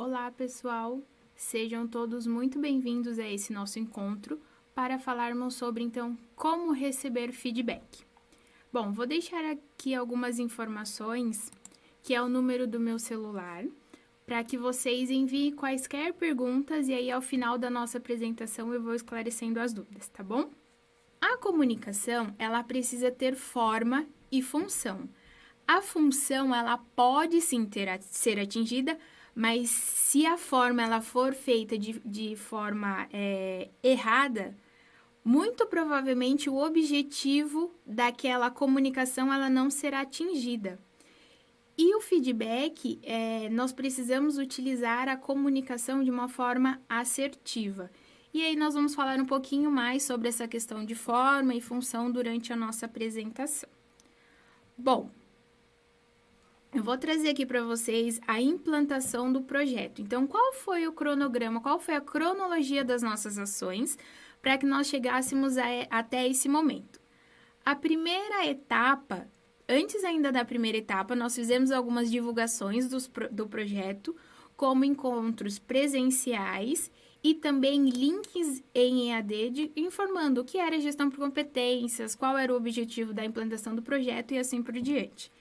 Olá, pessoal! Sejam todos muito bem-vindos a esse nosso encontro para falarmos sobre, então, como receber feedback. Bom, vou deixar aqui algumas informações, que é o número do meu celular, para que vocês enviem quaisquer perguntas e aí, ao final da nossa apresentação, eu vou esclarecendo as dúvidas, tá bom? A comunicação, ela precisa ter forma e função. A função, ela pode sim ser atingida, mas se a forma ela for feita de forma errada, muito provavelmente o objetivo daquela comunicação ela não será atingida. E o feedback, nós precisamos utilizar a comunicação de uma forma assertiva. E aí nós vamos falar um pouquinho mais sobre essa questão de forma e função durante a nossa apresentação. Bom, eu vou trazer aqui para vocês a implantação do projeto. Então, qual foi o cronograma, qual foi a cronologia das nossas ações para que nós chegássemos até esse momento? A primeira etapa, antes ainda da primeira etapa, nós fizemos algumas divulgações do projeto, como encontros presenciais e também links em EAD informando o que era gestão por competências, qual era o objetivo da implantação do projeto e assim por diante.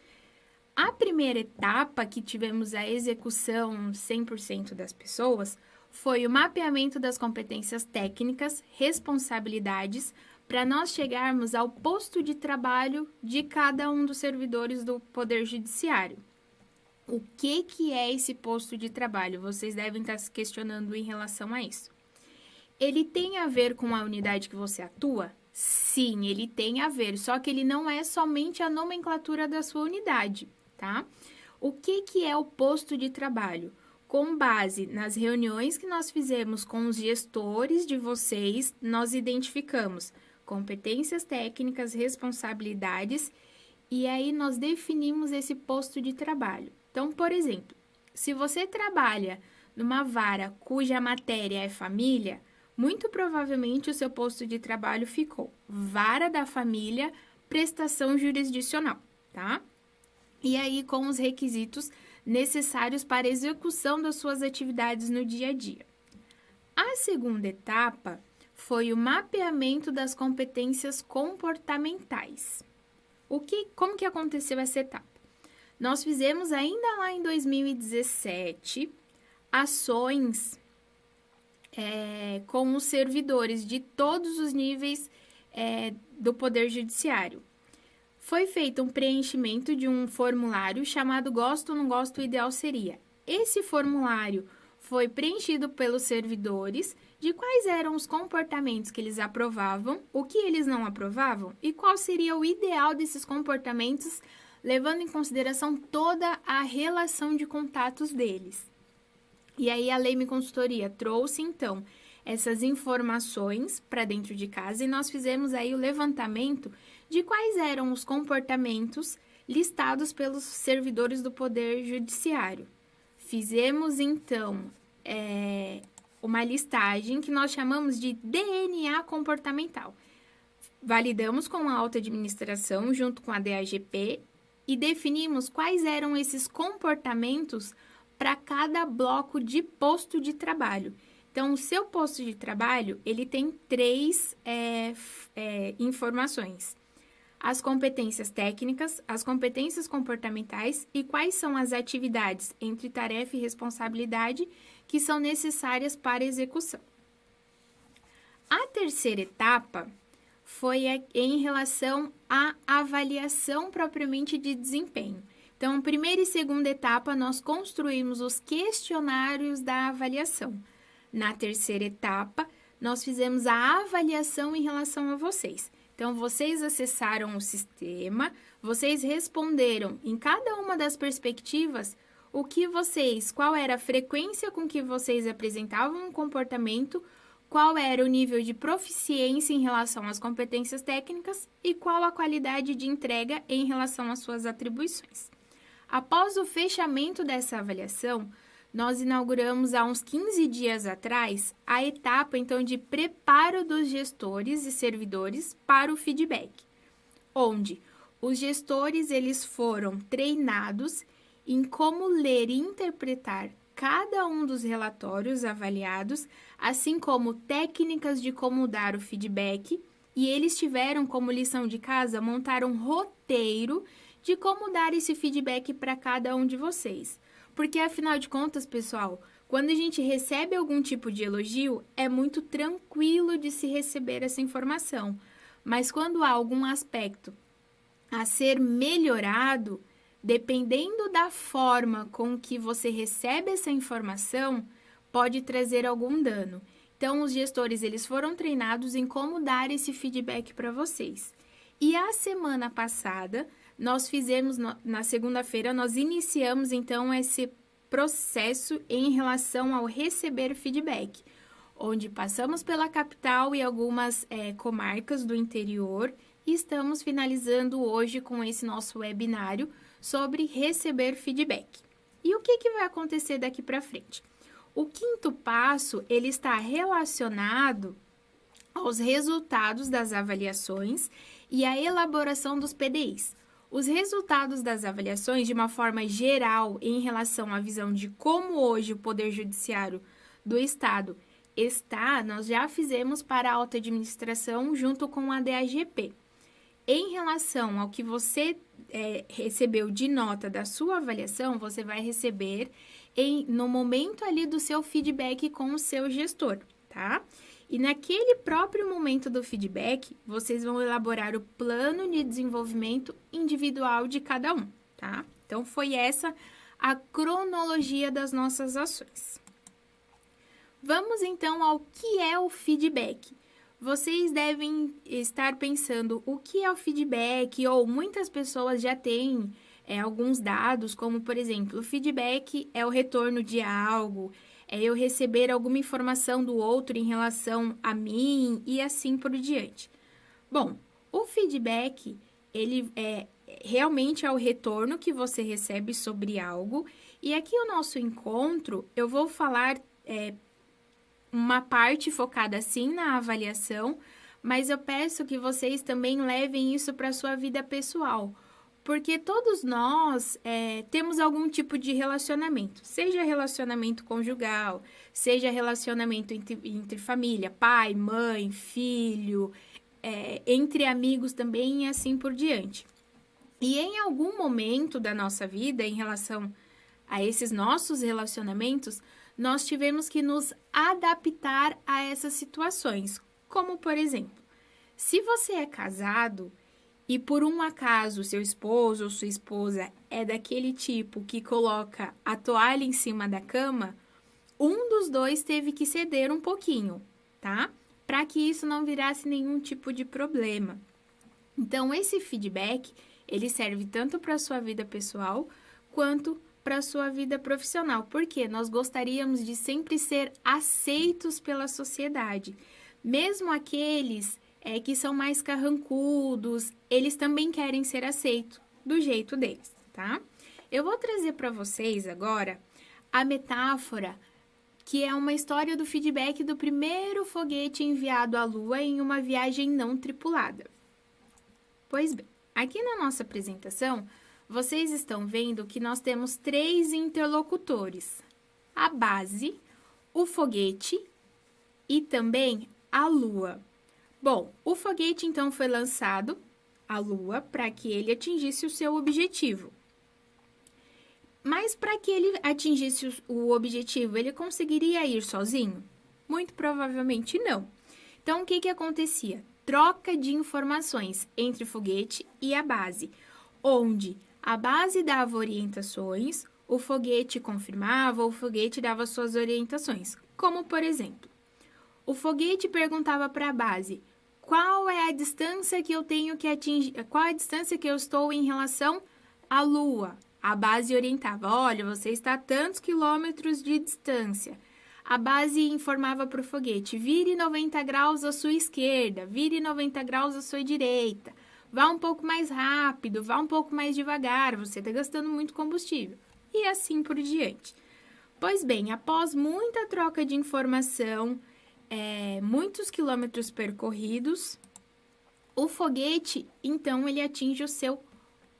A primeira etapa, que tivemos a execução 100% das pessoas, foi o mapeamento das competências técnicas, responsabilidades, para nós chegarmos ao posto de trabalho de cada um dos servidores do Poder Judiciário. O que é esse posto de trabalho? Vocês devem estar se questionando em relação a isso. Ele tem a ver com a unidade que você atua? Sim, ele tem a ver, só que ele não é somente a nomenclatura da sua unidade, tá? O que é o posto de trabalho? Com base nas reuniões que nós fizemos com os gestores de vocês, nós identificamos competências técnicas, responsabilidades, e aí nós definimos esse posto de trabalho. Então, por exemplo, se você trabalha numa vara cuja matéria é família, muito provavelmente o seu posto de trabalho ficou vara da família, prestação jurisdicional, tá? E aí com os requisitos necessários para a execução das suas atividades no dia a dia. A segunda etapa foi o mapeamento das competências comportamentais. Como que aconteceu essa etapa? Nós fizemos ainda lá em 2017 ações com os servidores de todos os níveis do Poder Judiciário. Foi feito um preenchimento de um formulário chamado Gosto ou Não Gosto, o Ideal Seria. Esse formulário foi preenchido pelos servidores de quais eram os comportamentos que eles aprovavam, o que eles não aprovavam e qual seria o ideal desses comportamentos, levando em consideração toda a relação de contatos deles. E aí a Leme Consultoria trouxe, então, essas informações para dentro de casa e nós fizemos aí o levantamento de quais eram os comportamentos listados pelos servidores do Poder Judiciário. Fizemos, então, uma listagem que nós chamamos de DNA comportamental. Validamos com a alta administração junto com a DAGP e definimos quais eram esses comportamentos para cada bloco de posto de trabalho. Então, o seu posto de trabalho, ele tem três informações. As competências técnicas, as competências comportamentais e quais são as atividades entre tarefa e responsabilidade que são necessárias para a execução. A terceira etapa foi em relação à avaliação propriamente de desempenho. Então, primeira e segunda etapa, nós construímos os questionários da avaliação. Na terceira etapa, nós fizemos a avaliação em relação a vocês. Então, vocês acessaram o sistema, vocês responderam em cada uma das perspectivas qual era a frequência com que vocês apresentavam um comportamento, qual era o nível de proficiência em relação às competências técnicas e qual a qualidade de entrega em relação às suas atribuições. Após o fechamento dessa avaliação, nós inauguramos há uns 15 dias atrás a etapa, então, de preparo dos gestores e servidores para o feedback, onde os gestores eles foram treinados em como ler e interpretar cada um dos relatórios avaliados, assim como técnicas de como dar o feedback, e eles tiveram como lição de casa montar um roteiro de como dar esse feedback para cada um de vocês. Porque, afinal de contas, pessoal, quando a gente recebe algum tipo de elogio, é muito tranquilo de se receber essa informação. Mas quando há algum aspecto a ser melhorado, dependendo da forma com que você recebe essa informação, pode trazer algum dano. Então, os gestores eles foram treinados em como dar esse feedback para vocês. E a semana passada, nós fizemos, na segunda-feira, nós iniciamos então esse processo em relação ao receber feedback, onde passamos pela capital e algumas comarcas do interior e estamos finalizando hoje com esse nosso webinário sobre receber feedback. E o que vai acontecer daqui para frente? O quinto passo, ele está relacionado aos resultados das avaliações e à elaboração dos PDIs. Os resultados das avaliações, de uma forma geral, em relação à visão de como hoje o Poder Judiciário do Estado está, nós já fizemos para a alta administração junto com a DAGP. Em relação ao que você recebeu de nota da sua avaliação, você vai receber no momento ali do seu feedback com o seu gestor, tá? E naquele próprio momento do feedback, vocês vão elaborar o plano de desenvolvimento individual de cada um, tá? Então, foi essa a cronologia das nossas ações. Vamos, então, ao que é o feedback. Vocês devem estar pensando o que é o feedback, ou muitas pessoas já têm alguns dados, como, por exemplo, o feedback é o retorno de algo, é eu receber alguma informação do outro em relação a mim e assim por diante. Bom, o feedback, ele realmente é o retorno que você recebe sobre algo, e aqui o nosso encontro, eu vou falar uma parte focada sim na avaliação, mas eu peço que vocês também levem isso para a sua vida pessoal, porque todos nós temos algum tipo de relacionamento, seja relacionamento conjugal, seja relacionamento entre família, pai, mãe, filho, entre amigos também e assim por diante. E em algum momento da nossa vida, em relação a esses nossos relacionamentos, nós tivemos que nos adaptar a essas situações, como por exemplo, se você é casado e por um acaso seu esposo ou sua esposa é daquele tipo que coloca a toalha em cima da cama, um dos dois teve que ceder um pouquinho, tá? Para que isso não virasse nenhum tipo de problema. Então, esse feedback, ele serve tanto para a sua vida pessoal quanto para a sua vida profissional, porque nós gostaríamos de sempre ser aceitos pela sociedade. Mesmo aqueles que são mais carrancudos, eles também querem ser aceitos do jeito deles, tá? Eu vou trazer para vocês agora a metáfora que é uma história do feedback do primeiro foguete enviado à Lua em uma viagem não tripulada. Pois bem, aqui na nossa apresentação, vocês estão vendo que nós temos 3 interlocutores: a base, o foguete e também a Lua. Bom, o foguete então foi lançado à Lua para que ele atingisse o seu objetivo. Mas para que ele atingisse o objetivo, ele conseguiria ir sozinho? Muito provavelmente não. Então, o que acontecia? Troca de informações entre o foguete e a base, onde a base dava orientações, o foguete confirmava, o foguete dava suas orientações. Como, por exemplo, o foguete perguntava para a base: qual é a distância que eu tenho que atingir, qual é a distância que eu estou em relação à Lua? A base orientava: olha, você está a tantos quilômetros de distância. A base informava para o foguete: vire 90 graus à sua esquerda, vire 90 graus à sua direita. Vá um pouco mais rápido, vá um pouco mais devagar, você está gastando muito combustível. E assim por diante. Pois bem, após muita troca de informação, muitos quilômetros percorridos, o foguete, então, ele atinge o seu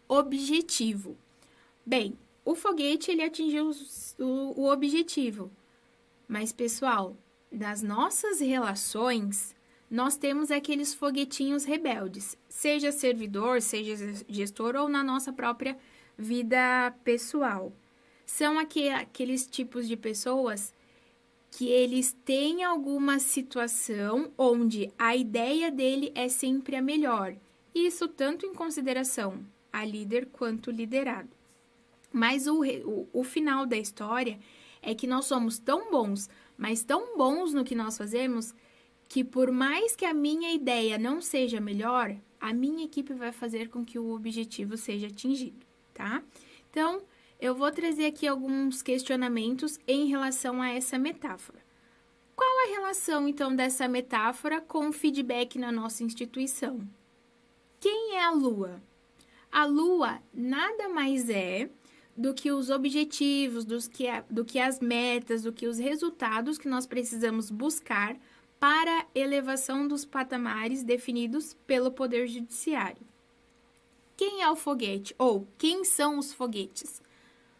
objetivo. Bem, o foguete, ele atingiu o objetivo. Mas, pessoal, nas nossas relações, nós temos aqueles foguetinhos rebeldes. Seja servidor, seja gestor ou na nossa própria vida pessoal. São aqueles tipos de pessoas que eles têm alguma situação onde a ideia dele é sempre a melhor. Isso tanto em consideração a líder quanto liderado. Mas o final da história é que nós somos tão bons, mas tão bons no que nós fazemos, que por mais que a minha ideia não seja melhor, a minha equipe vai fazer com que o objetivo seja atingido, tá? Então, eu vou trazer aqui alguns questionamentos em relação a essa metáfora. Qual a relação, então, dessa metáfora com o feedback na nossa instituição? Quem é a Lua? A Lua nada mais é do que os objetivos, do que as metas, do que os resultados que nós precisamos buscar para a elevação dos patamares definidos pelo Poder Judiciário. Quem é o foguete? Ou quem são os foguetes?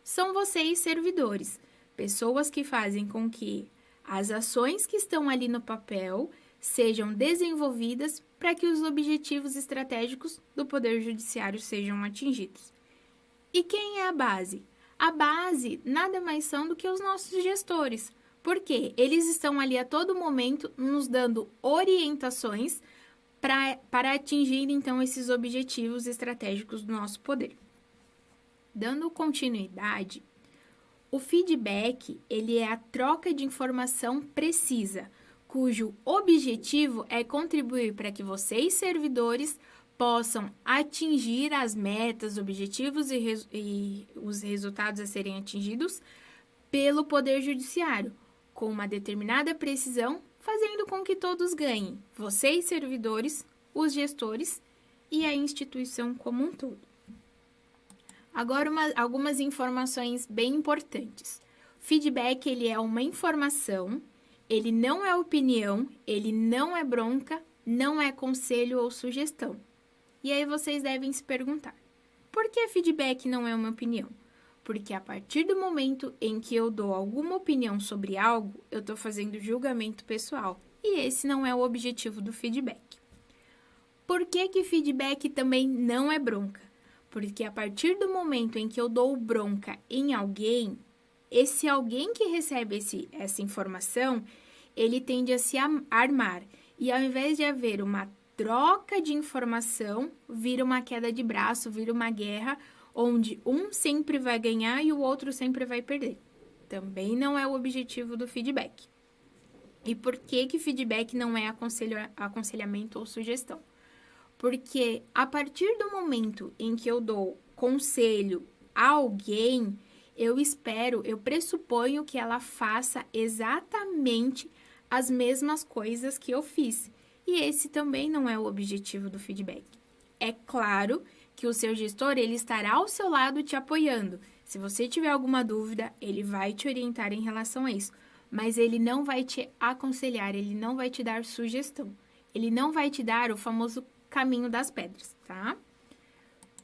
São vocês, servidores, pessoas que fazem com que as ações que estão ali no papel sejam desenvolvidas para que os objetivos estratégicos do Poder Judiciário sejam atingidos. E quem é a base? A base nada mais são do que os nossos gestores, porque eles estão ali a todo momento nos dando orientações para atingir, então, esses objetivos estratégicos do nosso poder. Dando continuidade, o feedback, ele é a troca de informação precisa, cujo objetivo é contribuir para que vocês, servidores, possam atingir as metas, objetivos e os resultados a serem atingidos pelo Poder Judiciário, com uma determinada precisão, fazendo com que todos ganhem, vocês, servidores, os gestores e a instituição como um todo. Agora, algumas informações bem importantes. Feedback, ele é uma informação, ele não é opinião, ele não é bronca, não é conselho ou sugestão. E aí vocês devem se perguntar, por que feedback não é uma opinião? Porque a partir do momento em que eu dou alguma opinião sobre algo, eu estou fazendo julgamento pessoal. E esse não é o objetivo do feedback. Por que feedback também não é bronca? Porque a partir do momento em que eu dou bronca em alguém, esse alguém que recebe essa informação, ele tende a se armar. E ao invés de haver uma troca de informação, vira uma queda de braço, vira uma guerra, onde um sempre vai ganhar e o outro sempre vai perder. Também não é o objetivo do feedback. E por que feedback não é aconselhamento ou sugestão? Porque a partir do momento em que eu dou conselho a alguém, eu pressuponho que ela faça exatamente as mesmas coisas que eu fiz. E esse também não é o objetivo do feedback. É claro que o seu gestor, ele estará ao seu lado te apoiando. Se você tiver alguma dúvida, ele vai te orientar em relação a isso. Mas ele não vai te aconselhar, ele não vai te dar sugestão. Ele não vai te dar o famoso caminho das pedras, tá?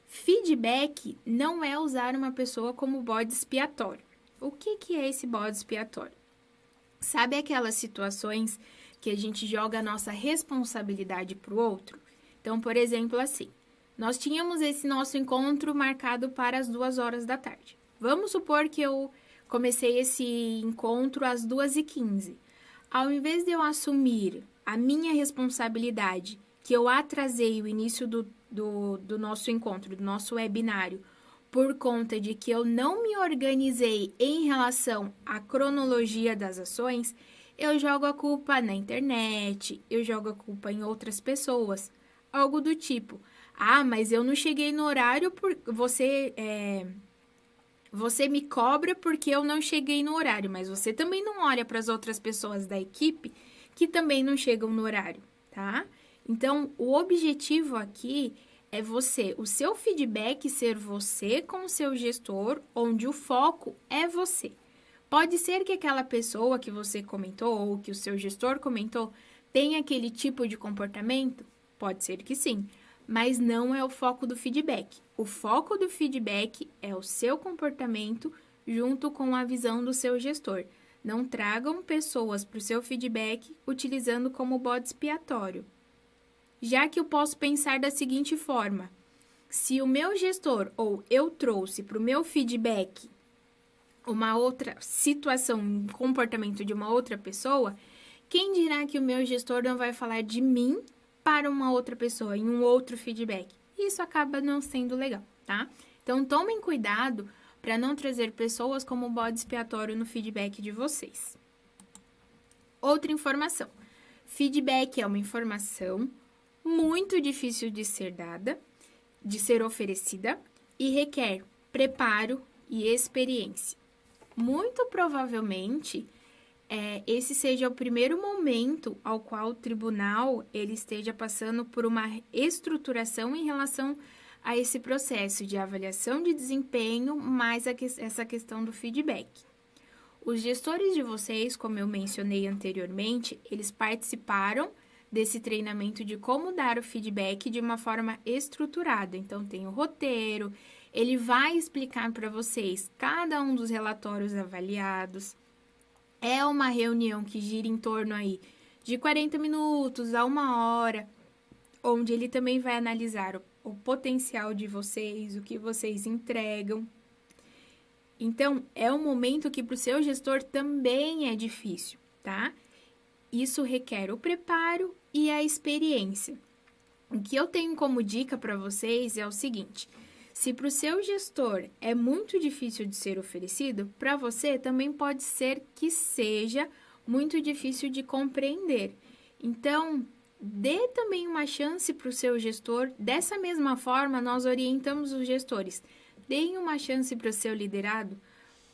Feedback não é usar uma pessoa como bode expiatório. O que é esse bode expiatório? Sabe aquelas situações que a gente joga a nossa responsabilidade para o outro? Então, por exemplo, assim, nós tínhamos esse nosso encontro marcado para as 2h da tarde. Vamos supor que eu comecei esse encontro às 2h15. Ao invés de eu assumir a minha responsabilidade, que eu atrasei o início do nosso encontro, do nosso webinário, por conta de que eu não me organizei em relação à cronologia das ações, eu jogo a culpa na internet, eu jogo a culpa em outras pessoas, algo do tipo, mas eu não cheguei no horário, você me cobra porque eu não cheguei no horário, mas você também não olha para as outras pessoas da equipe que também não chegam no horário, tá? Então, o objetivo aqui é o seu feedback ser você com o seu gestor, onde o foco é você. Pode ser que aquela pessoa que você comentou ou que o seu gestor comentou tenha aquele tipo de comportamento? Pode ser que sim, mas não é o foco do feedback. O foco do feedback é o seu comportamento junto com a visão do seu gestor. Não tragam pessoas para o seu feedback utilizando como bode expiatório. Já que eu posso pensar da seguinte forma: se o meu gestor ou eu trouxe para o meu feedback uma outra situação, um comportamento de uma outra pessoa, quem dirá que o meu gestor não vai falar de mim para uma outra pessoa, em um outro feedback? Isso acaba não sendo legal, tá? Então, tomem cuidado para não trazer pessoas como bode expiatório no feedback de vocês. Outra informação. Feedback é uma informação muito difícil de ser dada, de ser oferecida e requer preparo e experiência. Muito provavelmente, esse seja o primeiro momento ao qual o tribunal ele esteja passando por uma estruturação em relação a esse processo de avaliação de desempenho, mais essa questão do feedback. Os gestores de vocês, como eu mencionei anteriormente, eles participaram desse treinamento de como dar o feedback de uma forma estruturada. Então, tem o roteiro, ele vai explicar para vocês cada um dos relatórios avaliados. É uma reunião que gira em torno aí de 40 minutos a 1 hora, onde ele também vai analisar o potencial de vocês, o que vocês entregam. Então, é um momento que para o seu gestor também é difícil, tá? Isso requer o preparo e a experiência. O que eu tenho como dica para vocês é o seguinte: se para o seu gestor é muito difícil de ser oferecido, para você também pode ser que seja muito difícil de compreender. Então, dê também uma chance para o seu gestor. Dessa mesma forma, nós orientamos os gestores. Deem uma chance para o seu liderado,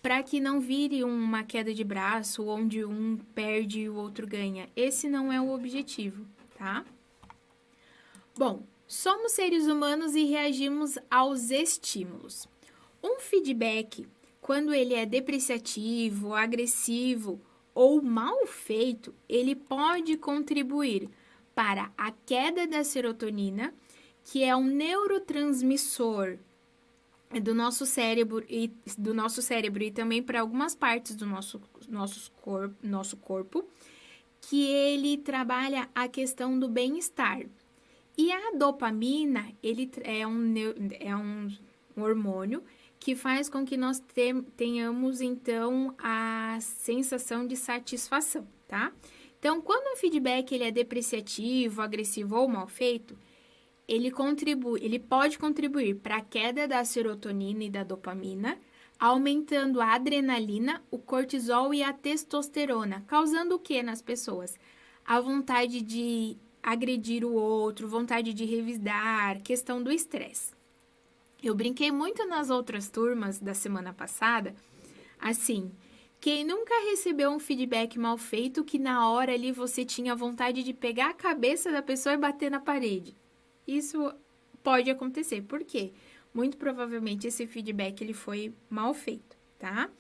para que não vire uma queda de braço, onde um perde e o outro ganha. Esse não é o objetivo, tá? Bom, somos seres humanos e reagimos aos estímulos. Um feedback, quando ele é depreciativo, agressivo ou mal feito, ele pode contribuir para a queda da serotonina, que é um neurotransmissor do nosso cérebro e também para algumas partes do nosso corpo, que ele trabalha a questão do bem-estar. E a dopamina, ele é um hormônio que faz com que nós tenhamos, então, a sensação de satisfação, tá? Então, quando um feedback ele é depreciativo, agressivo ou mal feito, ele pode contribuir para a queda da serotonina e da dopamina, aumentando a adrenalina, o cortisol e a testosterona, causando o que nas pessoas? A vontade de agredir o outro, vontade de revidar, questão do estresse. Eu brinquei muito nas outras turmas da semana passada, assim, quem nunca recebeu um feedback mal feito que na hora ali você tinha vontade de pegar a cabeça da pessoa e bater na parede? Isso pode acontecer. Por quê? Muito provavelmente esse feedback ele foi mal feito, tá?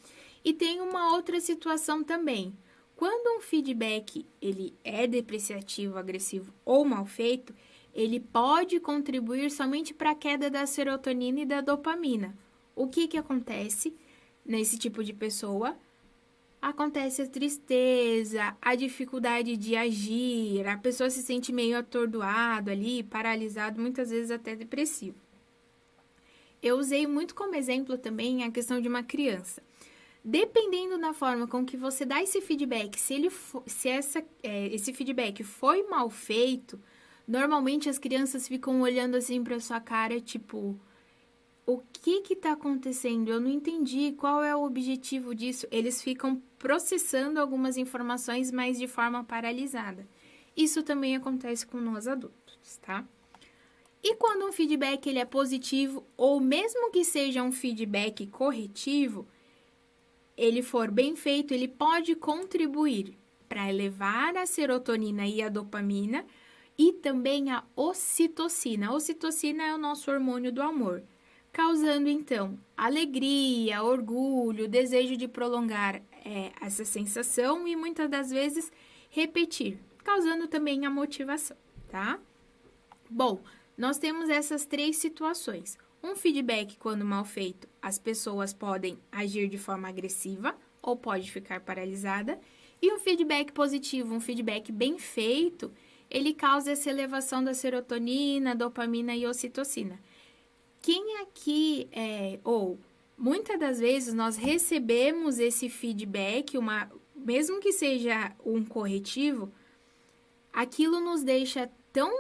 E tem uma outra situação também. Quando um feedback ele é depreciativo, agressivo ou mal feito, ele pode contribuir somente para a queda da serotonina e da dopamina. O que acontece nesse tipo de pessoa? Acontece a tristeza, a dificuldade de agir, a pessoa se sente meio atordoado ali, paralisado, muitas vezes até depressivo. Eu usei muito como exemplo também a questão de uma criança. Dependendo da forma com que você dá esse feedback, esse feedback foi mal feito, normalmente as crianças ficam olhando assim para sua cara, tipo, o que está acontecendo? Eu não entendi, qual é o objetivo disso? Eles ficam processando algumas informações, mas de forma paralisada. Isso também acontece com nós adultos, tá? E quando um feedback ele é positivo, ou mesmo que seja um feedback corretivo, ele for bem feito, ele pode contribuir para elevar a serotonina e a dopamina e também a ocitocina. A ocitocina é o nosso hormônio do amor, causando, então, alegria, orgulho, desejo de prolongar essa sensação e, muitas das vezes, repetir, causando também a motivação, tá? Bom, nós temos essas 3 situações. Um feedback, quando mal feito, as pessoas podem agir de forma agressiva ou pode ficar paralisada. E um feedback positivo, um feedback bem feito, ele causa essa elevação da serotonina, dopamina e ocitocina. Quem aqui ou muitas das vezes nós recebemos esse feedback, mesmo que seja um corretivo, aquilo nos deixa tão,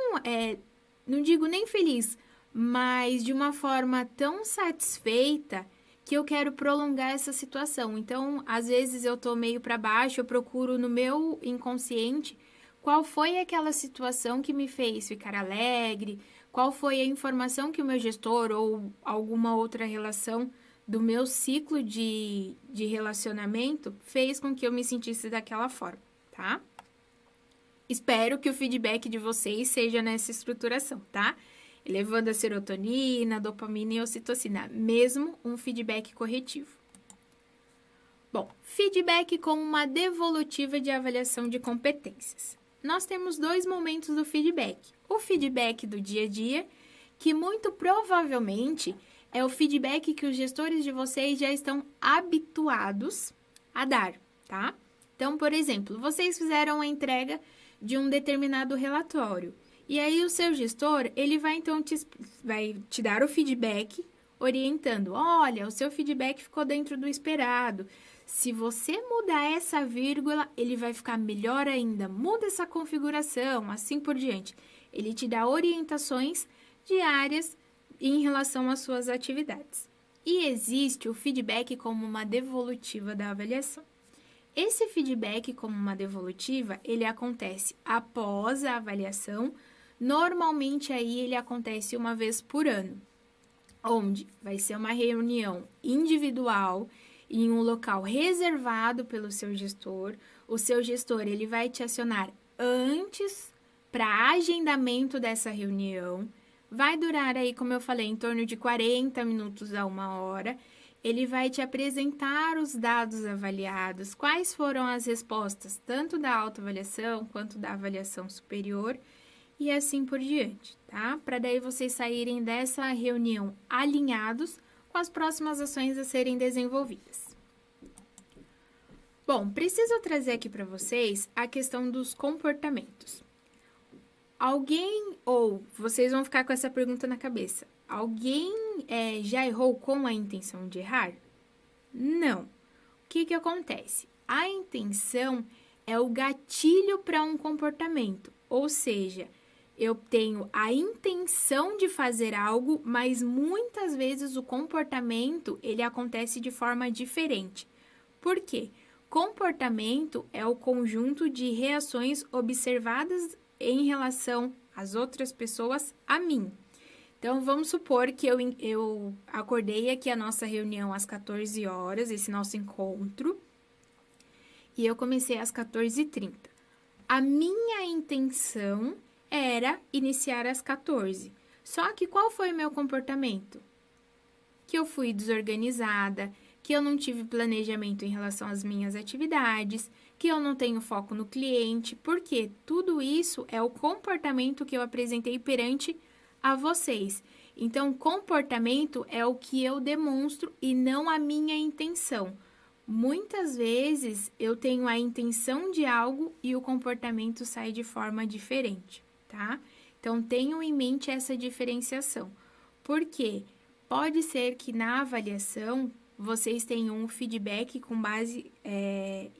não digo nem feliz, mas de uma forma tão satisfeita que eu quero prolongar essa situação. Então, às vezes eu tô meio para baixo, eu procuro no meu inconsciente qual foi aquela situação que me fez ficar alegre, qual foi a informação que o meu gestor ou alguma outra relação do meu ciclo de relacionamento fez com que eu me sentisse daquela forma, tá? Espero que o feedback de vocês seja nessa estruturação, tá? Elevando a serotonina, dopamina e ocitocina, mesmo um feedback corretivo. Bom, feedback como uma devolutiva de avaliação de competências. Nós temos 2 momentos do feedback. O feedback do dia a dia, que muito provavelmente é o feedback que os gestores de vocês já estão habituados a dar, tá? Então, por exemplo, vocês fizeram a entrega de um determinado relatório. E aí o seu gestor, ele vai então vai te dar o feedback orientando. Olha, o seu feedback ficou dentro do esperado. Se você mudar essa vírgula, ele vai ficar melhor ainda. Muda essa configuração, assim por diante. Ele te dá orientações diárias em relação às suas atividades. E existe o feedback como uma devolutiva da avaliação. Esse feedback como uma devolutiva, ele acontece após a avaliação. Normalmente aí ele acontece uma vez por ano, onde vai ser uma reunião individual em um local reservado pelo seu gestor. O seu gestor ele vai te acionar antes para agendamento dessa reunião. Vai durar aí, como eu falei, em torno de 40 minutos a 1 hora. Ele vai te apresentar os dados avaliados, quais foram as respostas, tanto da autoavaliação quanto da avaliação superior, e assim por diante, tá? Para daí vocês saírem dessa reunião alinhados com as próximas ações a serem desenvolvidas. Bom, preciso trazer aqui para vocês a questão dos comportamentos. Alguém, ou vocês vão ficar com essa pergunta na cabeça, alguém já errou com a intenção de errar? Não. O que acontece? A intenção é o gatilho para um comportamento, ou seja, eu tenho a intenção de fazer algo, mas muitas vezes o comportamento ele acontece de forma diferente. Por quê? Comportamento é o conjunto de reações observadas em relação às outras pessoas a mim. Então, vamos supor que eu acordei aqui a nossa reunião às 14 horas, esse nosso encontro, e eu comecei às 14h30. A minha intenção era iniciar às 14. Só que qual foi o meu comportamento? Que eu fui desorganizada, que eu não tive planejamento em relação às minhas atividades, que eu não tenho foco no cliente, porque tudo isso é o comportamento que eu apresentei perante a vocês. Então, comportamento é o que eu demonstro e não a minha intenção. Muitas vezes eu tenho a intenção de algo e o comportamento sai de forma diferente, tá? Então, tenham em mente essa diferenciação. Porque pode ser que na avaliação vocês tenham um feedback com base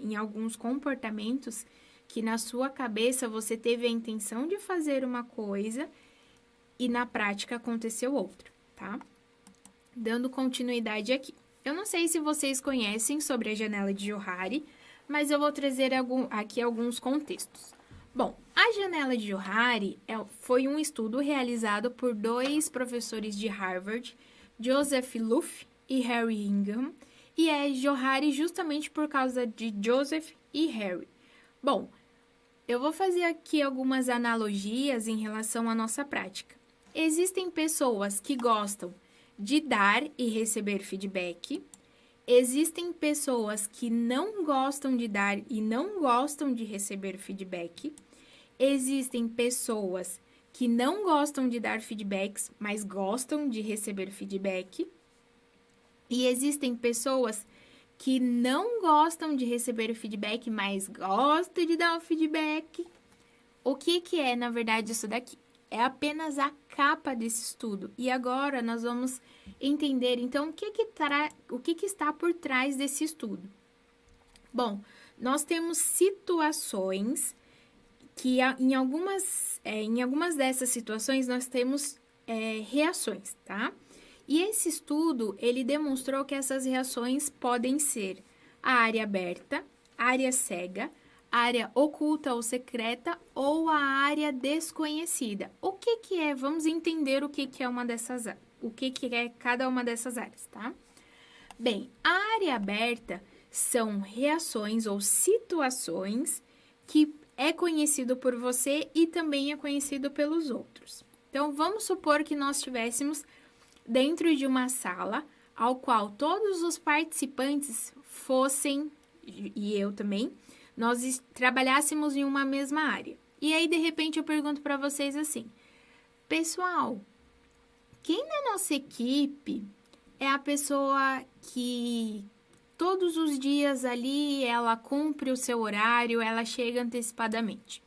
em alguns comportamentos que na sua cabeça você teve a intenção de fazer uma coisa e na prática aconteceu outra, tá? Dando continuidade aqui. Eu não sei se vocês conhecem sobre a janela de Johari, mas eu vou trazer aqui alguns contextos. Bom, a janela de Johari foi um estudo realizado por 2 professores de Harvard, Joseph Luff e Harry Ingham, e é Johari justamente por causa de Joseph e Harry. Bom, eu vou fazer aqui algumas analogias em relação à nossa prática. Existem pessoas que gostam de dar e receber feedback. Existem pessoas que não gostam de dar e não gostam de receber feedback. Existem pessoas que não gostam de dar feedbacks, mas gostam de receber feedback. E existem pessoas que não gostam de receber o feedback, mas gostam de dar um feedback. O que é, na verdade, isso daqui? É apenas a capa desse estudo. E agora nós vamos entender, então, o que está por trás desse estudo. Bom, nós temos situações que em algumas dessas situações nós temos reações, tá? E esse estudo, ele demonstrou que essas reações podem ser a área aberta, a área cega, a área oculta ou secreta ou a área desconhecida. O que é? Vamos entender o que é o que é cada uma dessas áreas, tá? Bem, a área aberta são reações ou situações que é conhecido por você e também é conhecido pelos outros. Então, vamos supor que nós estivéssemos dentro de uma sala ao qual todos os participantes fossem, e eu também, nós trabalhássemos em uma mesma área. E aí, de repente, eu pergunto para vocês assim, pessoal, quem na nossa equipe é a pessoa que todos os dias ali ela cumpre o seu horário, ela chega antecipadamente?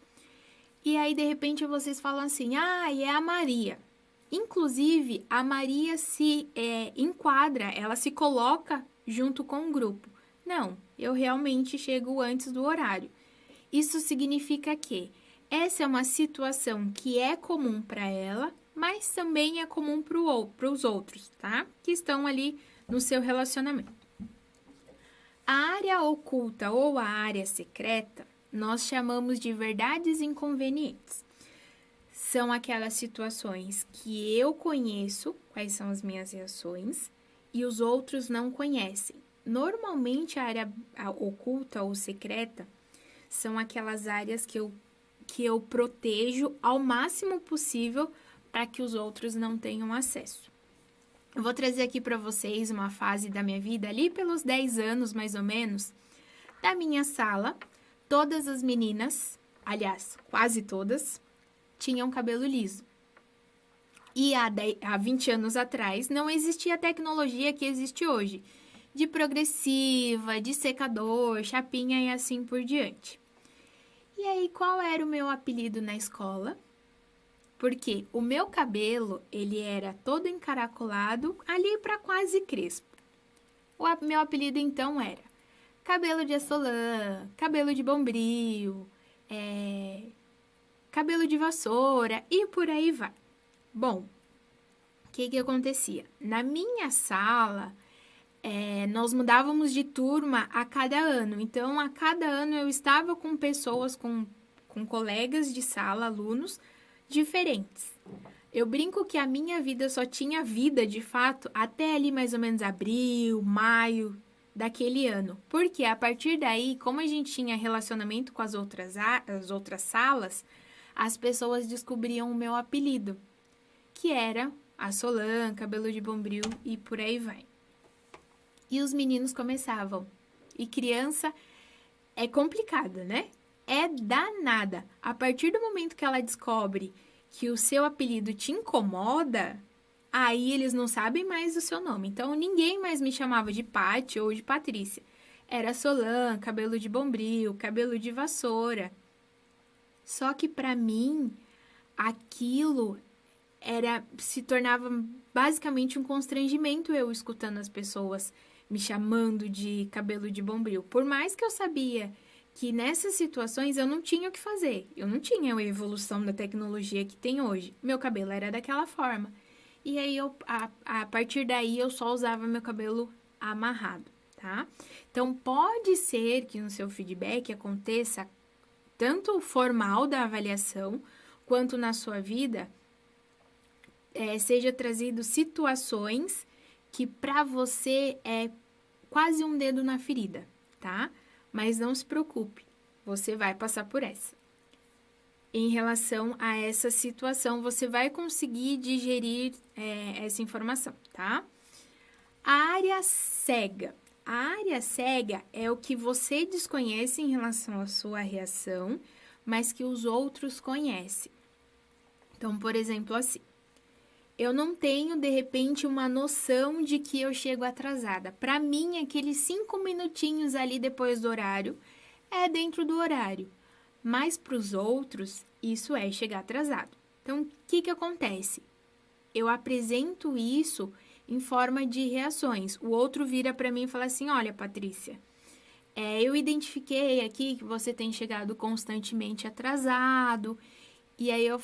E aí, de repente, vocês falam assim, é a Maria. Inclusive, a Maria se enquadra, ela se coloca junto com o grupo. Não, eu realmente chego antes do horário. Isso significa que essa é uma situação que é comum para ela, mas também é comum para os outros, tá? Que estão ali no seu relacionamento. A área oculta ou a área secreta, nós chamamos de verdades inconvenientes. São aquelas situações que eu conheço, quais são as minhas reações, e os outros não conhecem. Normalmente, a área oculta ou secreta são aquelas áreas que eu protejo ao máximo possível para que os outros não tenham acesso. Eu vou trazer aqui para vocês uma fase da minha vida, ali pelos 10 anos, mais ou menos, da minha sala. Todas as meninas, aliás, quase todas, tinham cabelo liso. E há 20 anos atrás não existia a tecnologia que existe hoje, de progressiva, de secador, chapinha e assim por diante. E aí, qual era o meu apelido na escola? Porque o meu cabelo, ele era todo encaracolado, ali para quase crespo. O meu apelido, então, era cabelo de assolã, cabelo de bombril, cabelo de vassoura e por aí vai. Bom, o que acontecia? Na minha sala, nós mudávamos de turma a cada ano. Então, a cada ano eu estava com pessoas, com colegas de sala, alunos diferentes. Eu brinco que a minha vida só tinha vida, de fato, até ali mais ou menos abril, maio daquele ano. Porque a partir daí, como a gente tinha relacionamento com as outras salas, as pessoas descobriam o meu apelido, que era assolã, cabelo de bombril e por aí vai. E os meninos começavam. E criança é complicada, né? É danada. A partir do momento que ela descobre que o seu apelido te incomoda, aí eles não sabem mais o seu nome. Então, ninguém mais me chamava de Pati ou de Patrícia. Era Solã, cabelo de bombril, cabelo de vassoura. Só que para mim, aquilo se tornava basicamente um constrangimento eu escutando as pessoas me chamando de cabelo de bombril. Por mais que eu sabia que nessas situações eu não tinha o que fazer. Eu não tinha a evolução da tecnologia que tem hoje. Meu cabelo era daquela forma. E aí, a partir daí, eu só usava meu cabelo amarrado, tá? Então, pode ser que no seu feedback aconteça tanto o formal da avaliação, quanto na sua vida, seja trazido situações que para você é quase um dedo na ferida, tá? Mas não se preocupe, você vai passar por essa. Em relação a essa situação, você vai conseguir digerir essa informação, tá? A área cega. A área cega é o que você desconhece em relação à sua reação, mas que os outros conhecem. Então, por exemplo, assim, eu não tenho, de repente, uma noção de que eu chego atrasada. Para mim, aqueles 5 minutinhos ali depois do horário é dentro do horário. Mas para os outros, isso é chegar atrasado. Então, o que acontece? Eu apresento isso em forma de reações. O outro vira para mim e fala assim: olha, Patrícia, eu identifiquei aqui que você tem chegado constantemente atrasado, e aí eu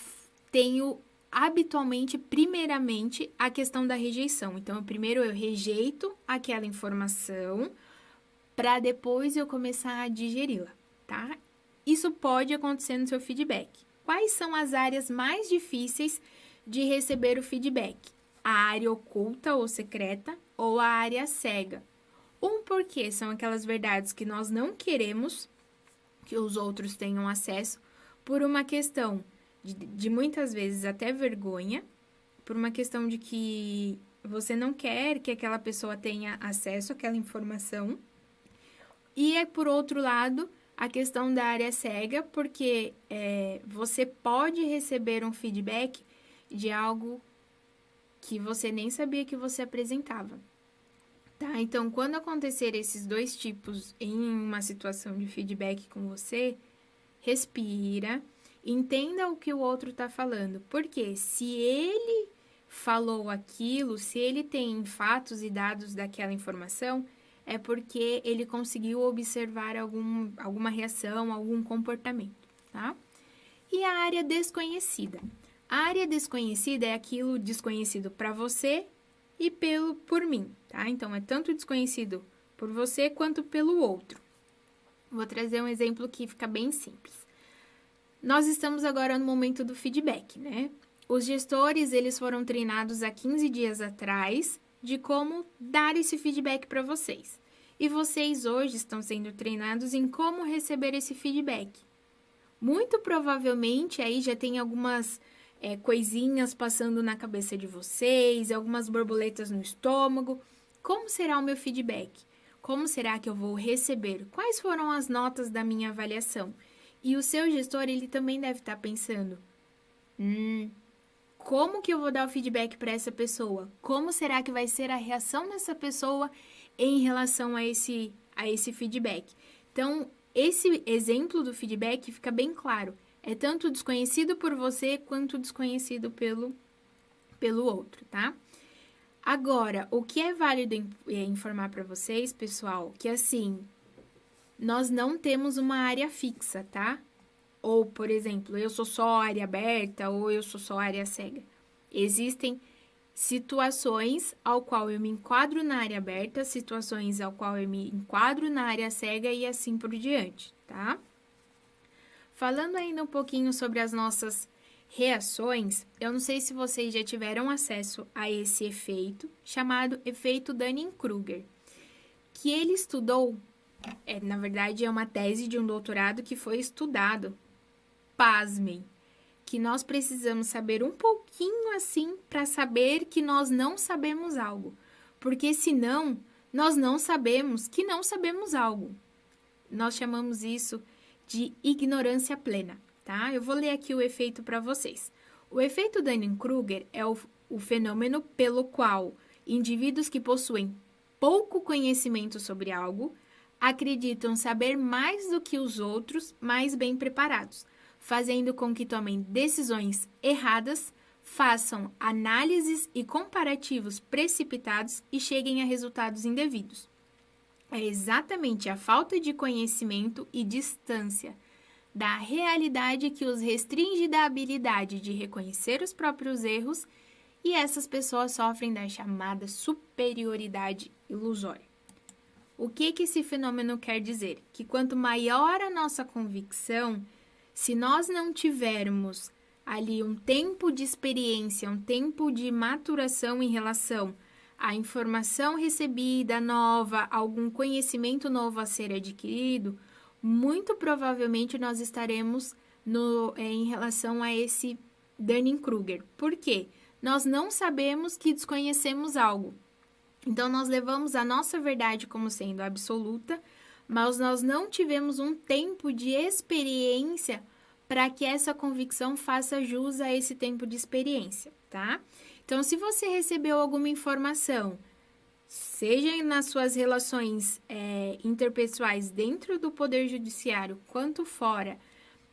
tenho habitualmente, primeiramente, a questão da rejeição. Então, primeiro eu rejeito aquela informação para depois eu começar a digeri-la, tá? Isso pode acontecer no seu feedback. Quais são as áreas mais difíceis de receber o feedback? A área oculta ou secreta ou a área cega? Porque são aquelas verdades que nós não queremos que os outros tenham acesso por uma questão de muitas vezes até vergonha, por uma questão de que você não quer que aquela pessoa tenha acesso àquela informação. E por outro lado, a questão da área cega, porque você pode receber um feedback de algo que você nem sabia que você apresentava. Tá? Então, quando acontecer esses dois tipos em uma situação de feedback com você, respira, entenda o que o outro está falando. Porque se ele falou aquilo, se ele tem fatos e dados daquela informação, é porque ele conseguiu observar alguma reação, algum comportamento, tá? E a área desconhecida? A área desconhecida é aquilo desconhecido para você e por mim, tá? Então, é tanto desconhecido por você quanto pelo outro. Vou trazer um exemplo que fica bem simples. Nós estamos agora no momento do feedback, né? Os gestores, eles foram treinados há 15 dias atrás de como dar esse feedback para vocês. E vocês hoje estão sendo treinados em como receber esse feedback. Muito provavelmente aí já tem algumas coisinhas passando na cabeça de vocês, algumas borboletas no estômago. Como será o meu feedback? Como será que eu vou receber? Quais foram as notas da minha avaliação? E o seu gestor, ele também deve estar pensando: como que eu vou dar o feedback para essa pessoa? Como será que vai ser a reação dessa pessoa em relação a esse feedback? Então, esse exemplo do feedback fica bem claro. É tanto desconhecido por você quanto desconhecido pelo outro, tá? Agora, o que é válido informar para vocês, pessoal, que assim, nós não temos uma área fixa, tá? Ou, por exemplo, eu sou só área aberta ou eu sou só área cega. Existem situações ao qual eu me enquadro na área aberta, situações ao qual eu me enquadro na área cega e assim por diante, tá? Falando ainda um pouquinho sobre as nossas reações, eu não sei se vocês já tiveram acesso a esse efeito, chamado efeito Dunning-Kruger, que ele estudou, na verdade é uma tese de um doutorado que foi estudado. Pasmem, que nós precisamos saber um pouquinho assim para saber que nós não sabemos algo, porque senão nós não sabemos que não sabemos algo. Nós chamamos isso de ignorância plena, tá? Eu vou ler aqui o efeito para vocês. O efeito Dunning-Kruger é o fenômeno pelo qual indivíduos que possuem pouco conhecimento sobre algo acreditam saber mais do que os outros mais bem preparados, fazendo com que tomem decisões erradas, façam análises e comparativos precipitados e cheguem a resultados indevidos. É exatamente a falta de conhecimento e distância da realidade que os restringe da habilidade de reconhecer os próprios erros, e essas pessoas sofrem da chamada superioridade ilusória. O que esse fenômeno quer dizer? Que quanto maior a nossa convicção, se nós não tivermos ali um tempo de experiência, um tempo de maturação em relação à informação recebida nova, algum conhecimento novo a ser adquirido, muito provavelmente nós estaremos em relação a esse Dunning-Kruger. Por quê? Nós não sabemos que desconhecemos algo. Então, nós levamos a nossa verdade como sendo absoluta, mas nós não tivemos um tempo de experiência para que essa convicção faça jus a esse tempo de experiência, tá? Então, se você recebeu alguma informação, seja nas suas relações interpessoais dentro do Poder Judiciário quanto fora,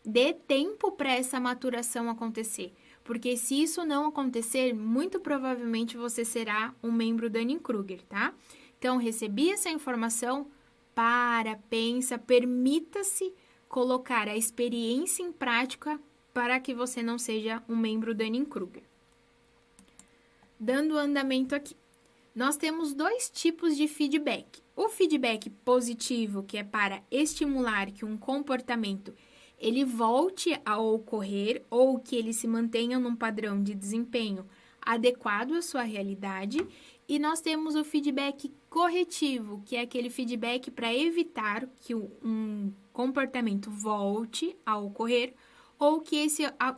dê tempo para essa maturação acontecer. Porque se isso não acontecer, muito provavelmente você será um membro Dunning-Kruger, tá? Então, recebi essa informação, pensa, permita-se colocar a experiência em prática para que você não seja um membro Dunning-Kruger. Dando andamento aqui. Nós temos 2 tipos de feedback. O feedback positivo, que é para estimular que um comportamento ele volte a ocorrer ou que ele se mantenha num padrão de desempenho adequado à sua realidade. E nós temos o feedback corretivo, que é aquele feedback para evitar que um comportamento volte a ocorrer ou que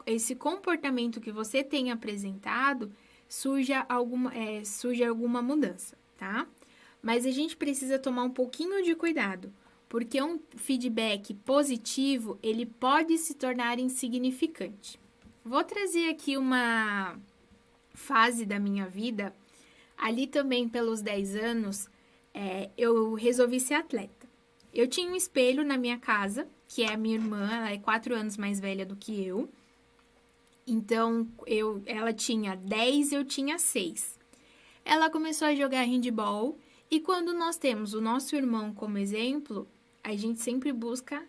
esse comportamento que você tem apresentado surja alguma mudança, tá? Mas a gente precisa tomar um pouquinho de cuidado, porque um feedback positivo, ele pode se tornar insignificante. Vou trazer aqui uma fase da minha vida, ali também pelos 10 anos, eu resolvi ser atleta. Eu tinha um espelho na minha casa, que é a minha irmã, ela é 4 anos mais velha do que eu. Então, ela tinha 10, eu tinha 6. Ela começou a jogar handball e quando nós temos o nosso irmão como exemplo, a gente sempre busca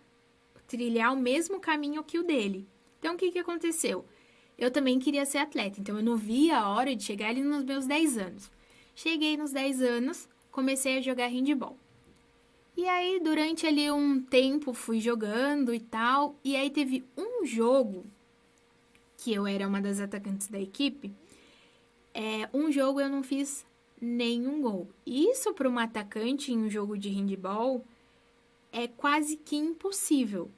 trilhar o mesmo caminho que o dele. Então, o que aconteceu? Eu também queria ser atleta, então eu não via a hora de chegar ali nos meus 10 anos. Cheguei nos 10 anos, comecei a jogar handball. E aí, durante ali um tempo, fui jogando e tal, e aí teve um jogo que eu era uma das atacantes da equipe, um jogo eu não fiz nenhum gol. Isso para uma atacante em um jogo de handball é quase que impossível.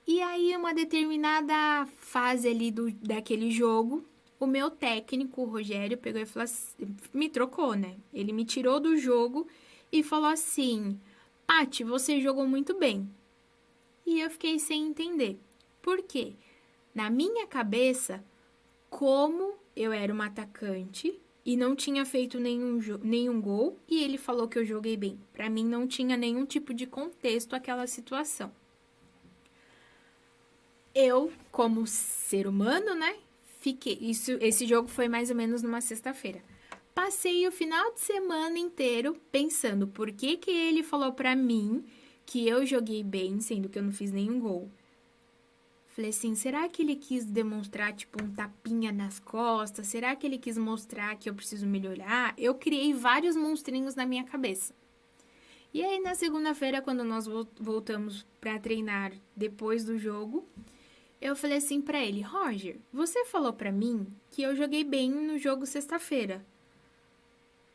E aí, uma determinada fase ali daquele jogo, o meu técnico, o Rogério, pegou e falou assim, me trocou, né? Ele me tirou do jogo e falou assim, Paty, você jogou muito bem. E eu fiquei sem entender. Por quê? Na minha cabeça, como eu era uma atacante e não tinha feito nenhum gol, e ele falou que eu joguei bem. Para mim, não tinha nenhum tipo de contexto aquela situação. Eu, como ser humano, né, esse jogo foi mais ou menos numa sexta-feira. Passei o final de semana inteiro pensando por que ele falou pra mim que eu joguei bem, sendo que eu não fiz nenhum gol. Falei assim, será que ele quis demonstrar, tipo, um tapinha nas costas? Será que ele quis mostrar que eu preciso melhorar? Eu criei vários monstrinhos na minha cabeça. E aí, na segunda-feira, quando nós voltamos pra treinar depois do jogo, eu falei assim pra ele, Roger, você falou pra mim que eu joguei bem no jogo sexta-feira.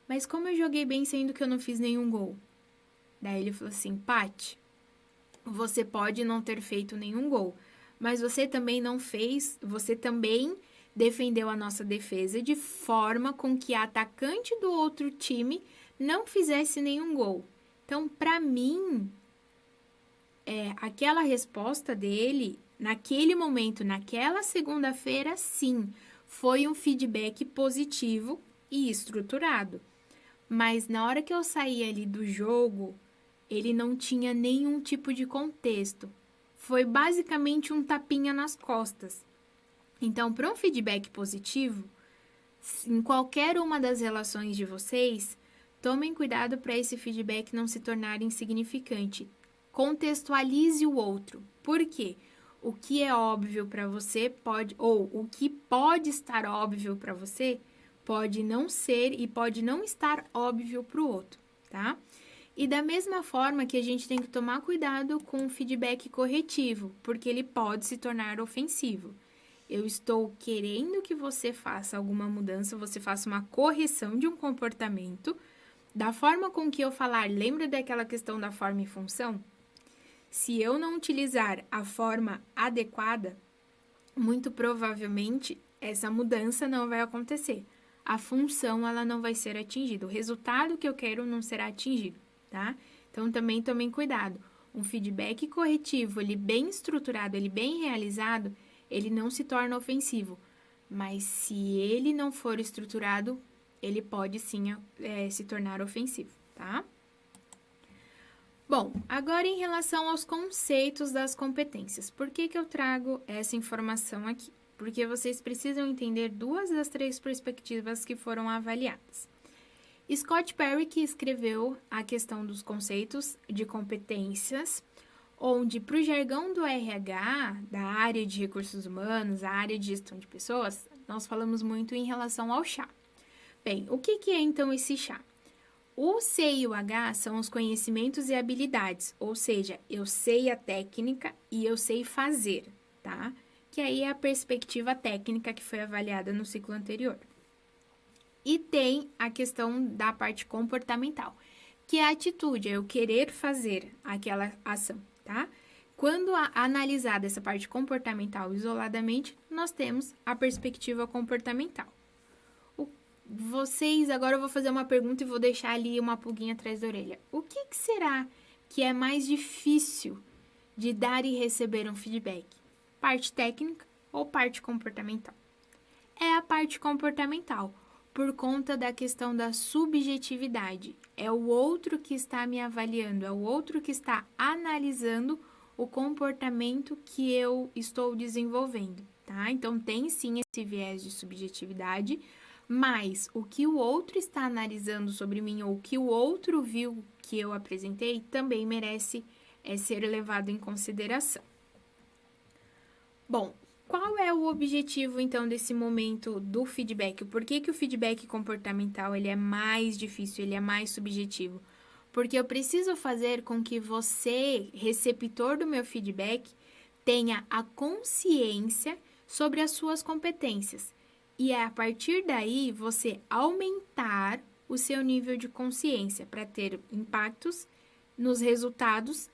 Mas como eu joguei bem sendo que eu não fiz nenhum gol? Daí ele falou assim, Paty, você pode não ter feito nenhum gol, mas você também não fez, você também defendeu a nossa defesa de forma com que a atacante do outro time não fizesse nenhum gol. Então, pra mim, aquela resposta dele, naquele momento, naquela segunda-feira, sim, foi um feedback positivo e estruturado. Mas na hora que eu saí ali do jogo, ele não tinha nenhum tipo de contexto. Foi basicamente um tapinha nas costas. Então, para um feedback positivo, em qualquer uma das relações de vocês, tomem cuidado para esse feedback não se tornar insignificante. Contextualize o outro. Por quê? O que é óbvio para você pode, ou o que pode estar óbvio para você, pode não ser e pode não estar óbvio para o outro, tá? E da mesma forma que a gente tem que tomar cuidado com o feedback corretivo, porque ele pode se tornar ofensivo. Eu estou querendo que você faça alguma mudança, você faça uma correção de um comportamento, da forma com que eu falar, lembra daquela questão da forma e função? Se eu não utilizar a forma adequada, muito provavelmente essa mudança não vai acontecer. A função ela não vai ser atingida. O resultado que eu quero não será atingido, tá? Então também tomem cuidado. Um feedback corretivo, ele bem estruturado, ele bem realizado, ele não se torna ofensivo. Mas se ele não for estruturado, ele pode sim se tornar ofensivo, tá? Bom, agora em relação aos conceitos das competências, por que eu trago essa informação aqui? Porque vocês precisam entender 2 das 3 perspectivas que foram avaliadas. Scott Perry, que escreveu a questão dos conceitos de competências, onde para o jargão do RH, da área de recursos humanos, a área de gestão de pessoas, nós falamos muito em relação ao chá. Bem, o que é então esse chá? O C e o H são os conhecimentos e habilidades, ou seja, eu sei a técnica e eu sei fazer, tá? Que aí é a perspectiva técnica que foi avaliada no ciclo anterior. E tem a questão da parte comportamental, que é a atitude, é eu querer fazer aquela ação, tá? Quando analisada essa parte comportamental isoladamente, nós temos a perspectiva comportamental. Vocês, agora eu vou fazer uma pergunta e vou deixar ali uma pulguinha atrás da orelha. O que será que é mais difícil de dar e receber um feedback? Parte técnica ou parte comportamental? É a parte comportamental, por conta da questão da subjetividade. É o outro que está me avaliando, é o outro que está analisando o comportamento que eu estou desenvolvendo, tá? Então, tem sim esse viés de subjetividade, mas o que o outro está analisando sobre mim ou o que o outro viu que eu apresentei também merece ser levado em consideração. Bom, qual é o objetivo então desse momento do feedback? Por que o feedback comportamental ele é mais difícil, ele é mais subjetivo? Porque eu preciso fazer com que você, receptor do meu feedback, tenha a consciência sobre as suas competências. E é a partir daí você aumentar o seu nível de consciência para ter impactos nos resultados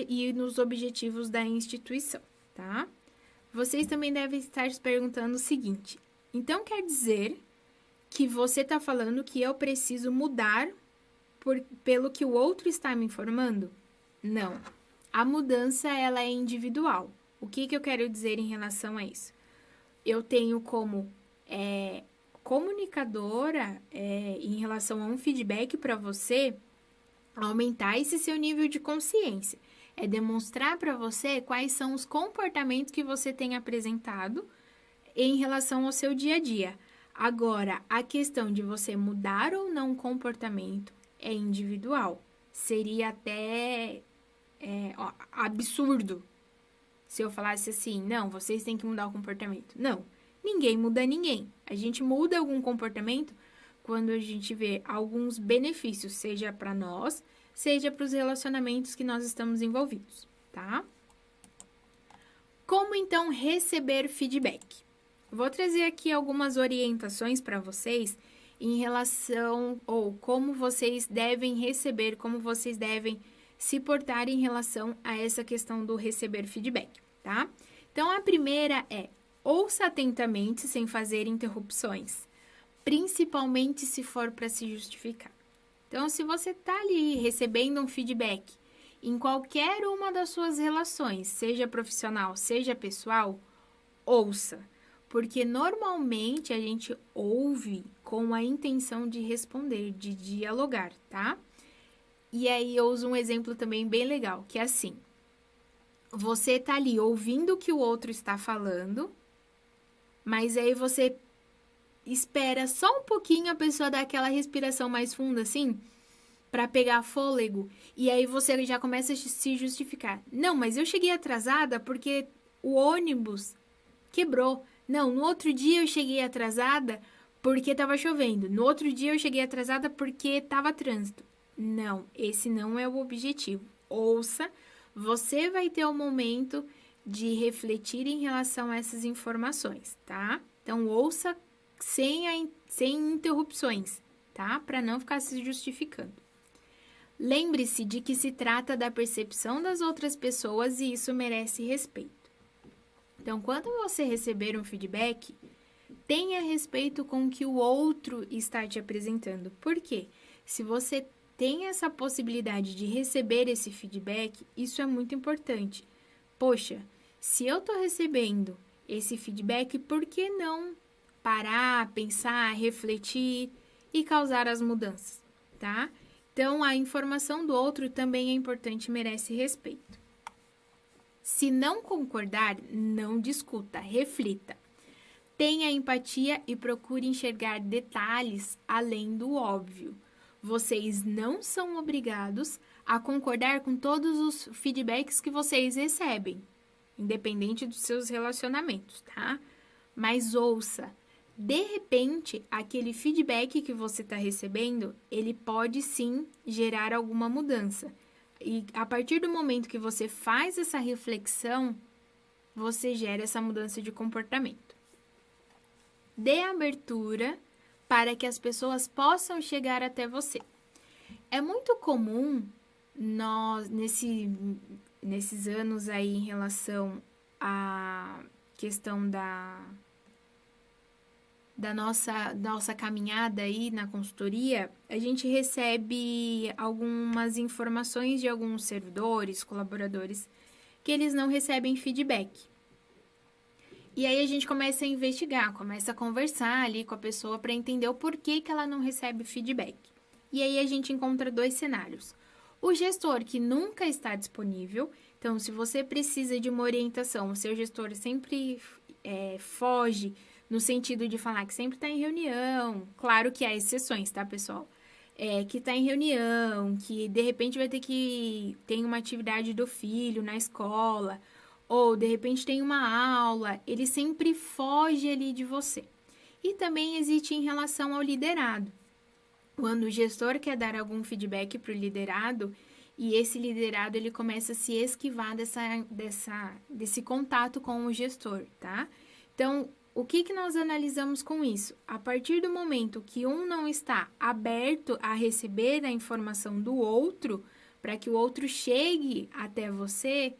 e nos objetivos da instituição, tá? Vocês também devem estar se perguntando o seguinte: então quer dizer que você está falando que eu preciso mudar pelo que o outro está me informando? Não. A mudança ela é individual. O que eu quero dizer em relação a isso? Eu tenho como comunicadora, em relação a um feedback para você, aumentar esse seu nível de consciência. É demonstrar para você quais são os comportamentos que você tem apresentado em relação ao seu dia a dia. Agora, a questão de você mudar ou não o comportamento é individual. Seria até absurdo se eu falasse assim, não, vocês têm que mudar o comportamento. Não. Ninguém muda ninguém. A gente muda algum comportamento quando a gente vê alguns benefícios, seja para nós, seja para os relacionamentos que nós estamos envolvidos, tá? Como então receber feedback? Vou trazer aqui algumas orientações para vocês em relação ou como vocês devem receber, como vocês devem se portar em relação a essa questão do receber feedback, tá? Então a primeira é: ouça atentamente sem fazer interrupções, principalmente se for para se justificar. Então, se você está ali recebendo um feedback em qualquer uma das suas relações, seja profissional, seja pessoal, ouça, porque normalmente a gente ouve com a intenção de responder, de dialogar, tá? E aí eu uso um exemplo também bem legal, que é assim: você tá ali ouvindo o que o outro está falando, mas aí você espera só um pouquinho a pessoa dar aquela respiração mais funda, assim, para pegar fôlego. E aí você já começa a se justificar. Não, mas eu cheguei atrasada porque o ônibus quebrou. Não, no outro dia eu cheguei atrasada porque estava chovendo. No outro dia eu cheguei atrasada porque estava trânsito. Não, esse não é o objetivo. Ouça, você vai ter o momento de refletir em relação a essas informações, tá? Então, ouça sem interrupções, tá? Para não ficar se justificando. Lembre-se de que se trata da percepção das outras pessoas e isso merece respeito. Então, quando você receber um feedback, tenha respeito com o que o outro está te apresentando. Por quê? Se você tem essa possibilidade de receber esse feedback, isso é muito importante. Poxa, se eu estou recebendo esse feedback, por que não parar, pensar, refletir e causar as mudanças, tá? Então, a informação do outro também é importante e merece respeito. Se não concordar, não discuta, reflita. Tenha empatia e procure enxergar detalhes além do óbvio. Vocês não são obrigados a concordar com todos os feedbacks que vocês recebem, independente dos seus relacionamentos, tá? Mas ouça, de repente, aquele feedback que você está recebendo, ele pode sim gerar alguma mudança. E a partir do momento que você faz essa reflexão, você gera essa mudança de comportamento. Dê abertura para que as pessoas possam chegar até você. É muito comum nós, nesses anos aí em relação à questão da nossa caminhada aí na consultoria, a gente recebe algumas informações de alguns servidores, colaboradores, que eles não recebem feedback. E aí a gente começa a investigar, começa a conversar ali com a pessoa para entender o porquê que ela não recebe feedback. E aí a gente encontra dois cenários. O gestor que nunca está disponível, então se você precisa de uma orientação, o seu gestor sempre foge no sentido de falar que sempre está em reunião. Claro que há exceções, tá, pessoal? Que está em reunião, que de repente vai ter que ter uma atividade do filho na escola, ou de repente tem uma aula, ele sempre foge ali de você. E também existe em relação ao liderado. Quando o gestor quer dar algum feedback para o liderado, e esse liderado ele começa a se esquivar desse contato com o gestor, tá? Então, o que nós analisamos com isso? A partir do momento que um não está aberto a receber a informação do outro, para que o outro chegue até você,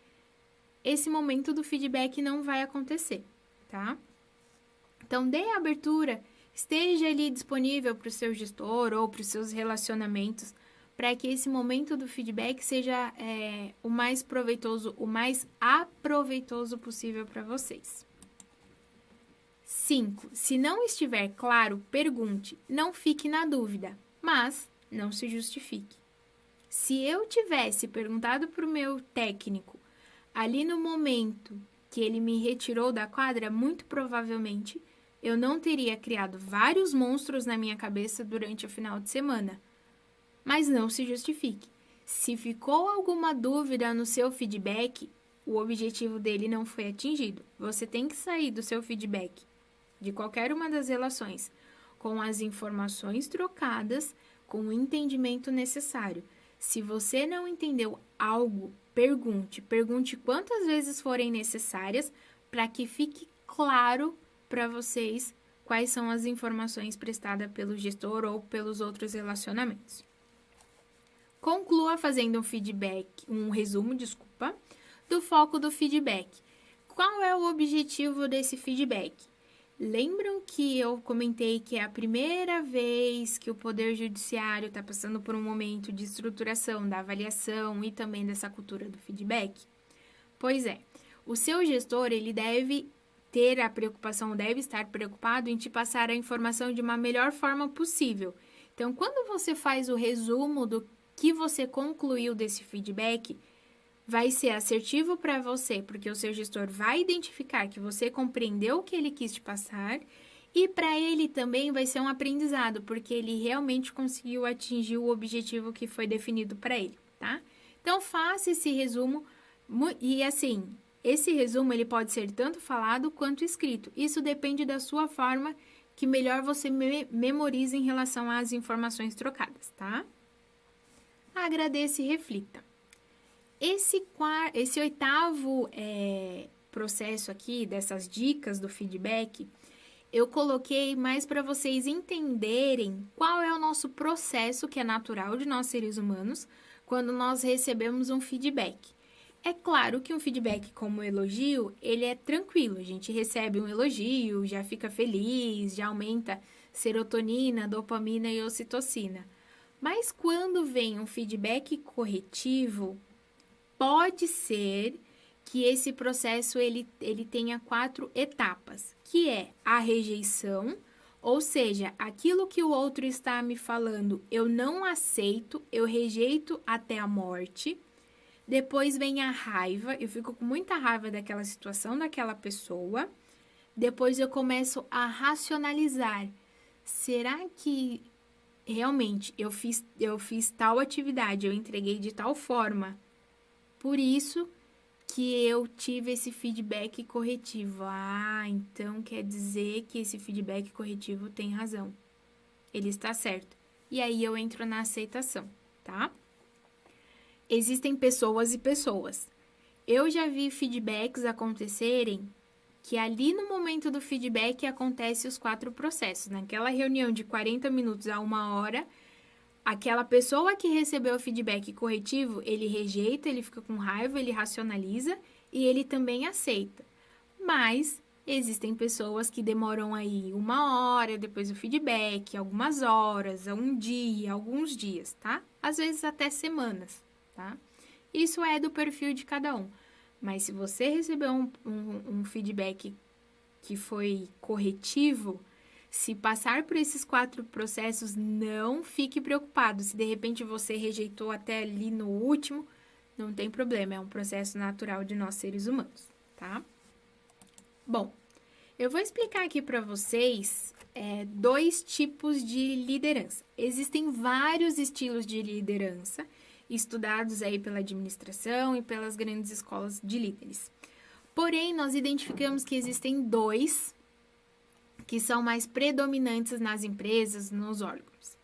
esse momento do feedback não vai acontecer, tá? Então, dê a abertura, esteja ali disponível para o seu gestor ou para os seus relacionamentos, para que esse momento do feedback seja o mais proveitoso, o mais aproveitoso possível para vocês. 5. Se não estiver claro, pergunte. Não fique na dúvida, mas não se justifique. Se eu tivesse perguntado para o meu técnico, ali no momento que ele me retirou da quadra, muito provavelmente eu não teria criado vários monstros na minha cabeça durante o final de semana. Mas não se justifique. Se ficou alguma dúvida no seu feedback, o objetivo dele não foi atingido. Você tem que sair do seu feedback, de qualquer uma das relações, com as informações trocadas, com o entendimento necessário. Se você não entendeu algo, pergunte quantas vezes forem necessárias para que fique claro para vocês quais são as informações prestadas pelo gestor ou pelos outros relacionamentos. Conclua fazendo um resumo, do foco do feedback. Qual é o objetivo desse feedback? Lembram que eu comentei que é a primeira vez que o Poder Judiciário está passando por um momento de estruturação da avaliação e também dessa cultura do feedback? Pois é, o seu gestor, ele deve estar preocupado em te passar a informação de uma melhor forma possível. Então, quando você faz o resumo do que você concluiu desse feedback, vai ser assertivo para você, porque o seu gestor vai identificar que você compreendeu o que ele quis te passar, e para ele também vai ser um aprendizado, porque ele realmente conseguiu atingir o objetivo que foi definido para ele, tá? Então, faça esse resumo, e assim, esse resumo ele pode ser tanto falado quanto escrito. Isso depende da sua forma que melhor você memoriza em relação às informações trocadas, tá? Agradeça e reflita. Esse oitavo processo aqui, dessas dicas do feedback, eu coloquei mais para vocês entenderem qual é o nosso processo, que é natural de nós seres humanos, quando nós recebemos um feedback. É claro que um feedback como elogio, ele é tranquilo, a gente recebe um elogio, já fica feliz, já aumenta serotonina, dopamina e ocitocina. Mas quando vem um feedback corretivo, pode ser que esse processo ele tenha 4 etapas, que é a rejeição, ou seja, aquilo que o outro está me falando, eu não aceito, eu rejeito até a morte. Depois vem a raiva, eu fico com muita raiva daquela situação, daquela pessoa. Depois eu começo a racionalizar. Será que realmente eu fiz tal atividade, eu entreguei de tal forma? Por isso que eu tive esse feedback corretivo. Ah, então quer dizer que esse feedback corretivo tem razão. Ele está certo. E aí eu entro na aceitação, tá? Existem pessoas e pessoas. Eu já vi feedbacks acontecerem que ali no momento do feedback acontece os 4 processos. Naquela reunião de 40 minutos a 1 hora, aquela pessoa que recebeu o feedback corretivo, ele rejeita, ele fica com raiva, ele racionaliza e ele também aceita. Mas existem pessoas que demoram aí 1 hora depois do feedback, algumas horas, um dia, alguns dias, tá? Às vezes até semanas, tá? Isso é do perfil de cada um. Mas se você recebeu um feedback que foi corretivo, se passar por esses 4 processos, não fique preocupado. Se de repente você rejeitou até ali no último, não tem problema, é um processo natural de nós seres humanos, tá? Bom, eu vou explicar aqui para vocês 2 tipos de liderança. Existem vários estilos de liderança estudados aí pela administração e pelas grandes escolas de líderes. Porém, nós identificamos que existem 2 que são mais predominantes nas empresas, nos órgãos,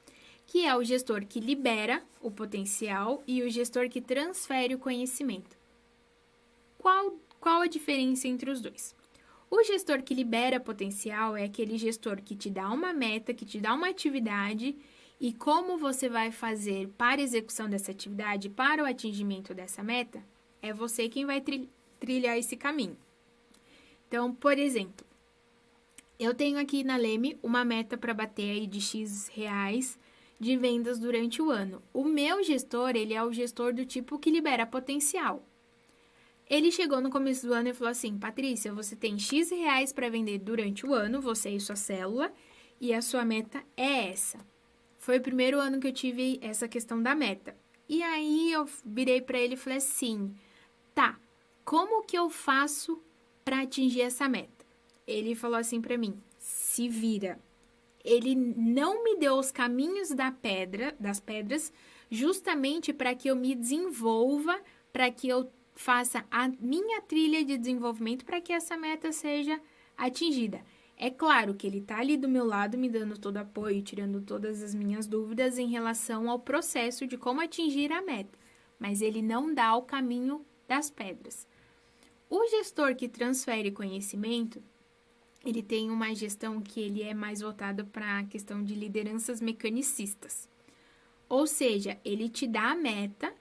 que é o gestor que libera o potencial e o gestor que transfere o conhecimento. Qual a diferença entre os dois? O gestor que libera potencial é aquele gestor que te dá uma meta, que te dá uma atividade e como você vai fazer para a execução dessa atividade, para o atingimento dessa meta, é você quem vai trilhar esse caminho. Então, por exemplo, eu tenho aqui na Leme uma meta para bater aí de X reais de vendas durante o ano. O meu gestor, ele é o gestor do tipo que libera potencial. Ele chegou no começo do ano e falou assim: Patrícia, você tem X reais para vender durante o ano, você e sua célula, e a sua meta é essa. Foi o primeiro ano que eu tive essa questão da meta. E aí eu virei para ele e falei assim: tá, como que eu faço para atingir essa meta? Ele falou assim para mim: se vira. Ele não me deu os caminhos das pedras, justamente para que eu me desenvolva, para que eu faça a minha trilha de desenvolvimento para que essa meta seja atingida. É claro que ele está ali do meu lado, me dando todo apoio, tirando todas as minhas dúvidas em relação ao processo de como atingir a meta, mas ele não dá o caminho das pedras. O gestor que transfere conhecimento, ele tem uma gestão que ele é mais voltado para a questão de lideranças mecanicistas. Ou seja, ele te dá a meta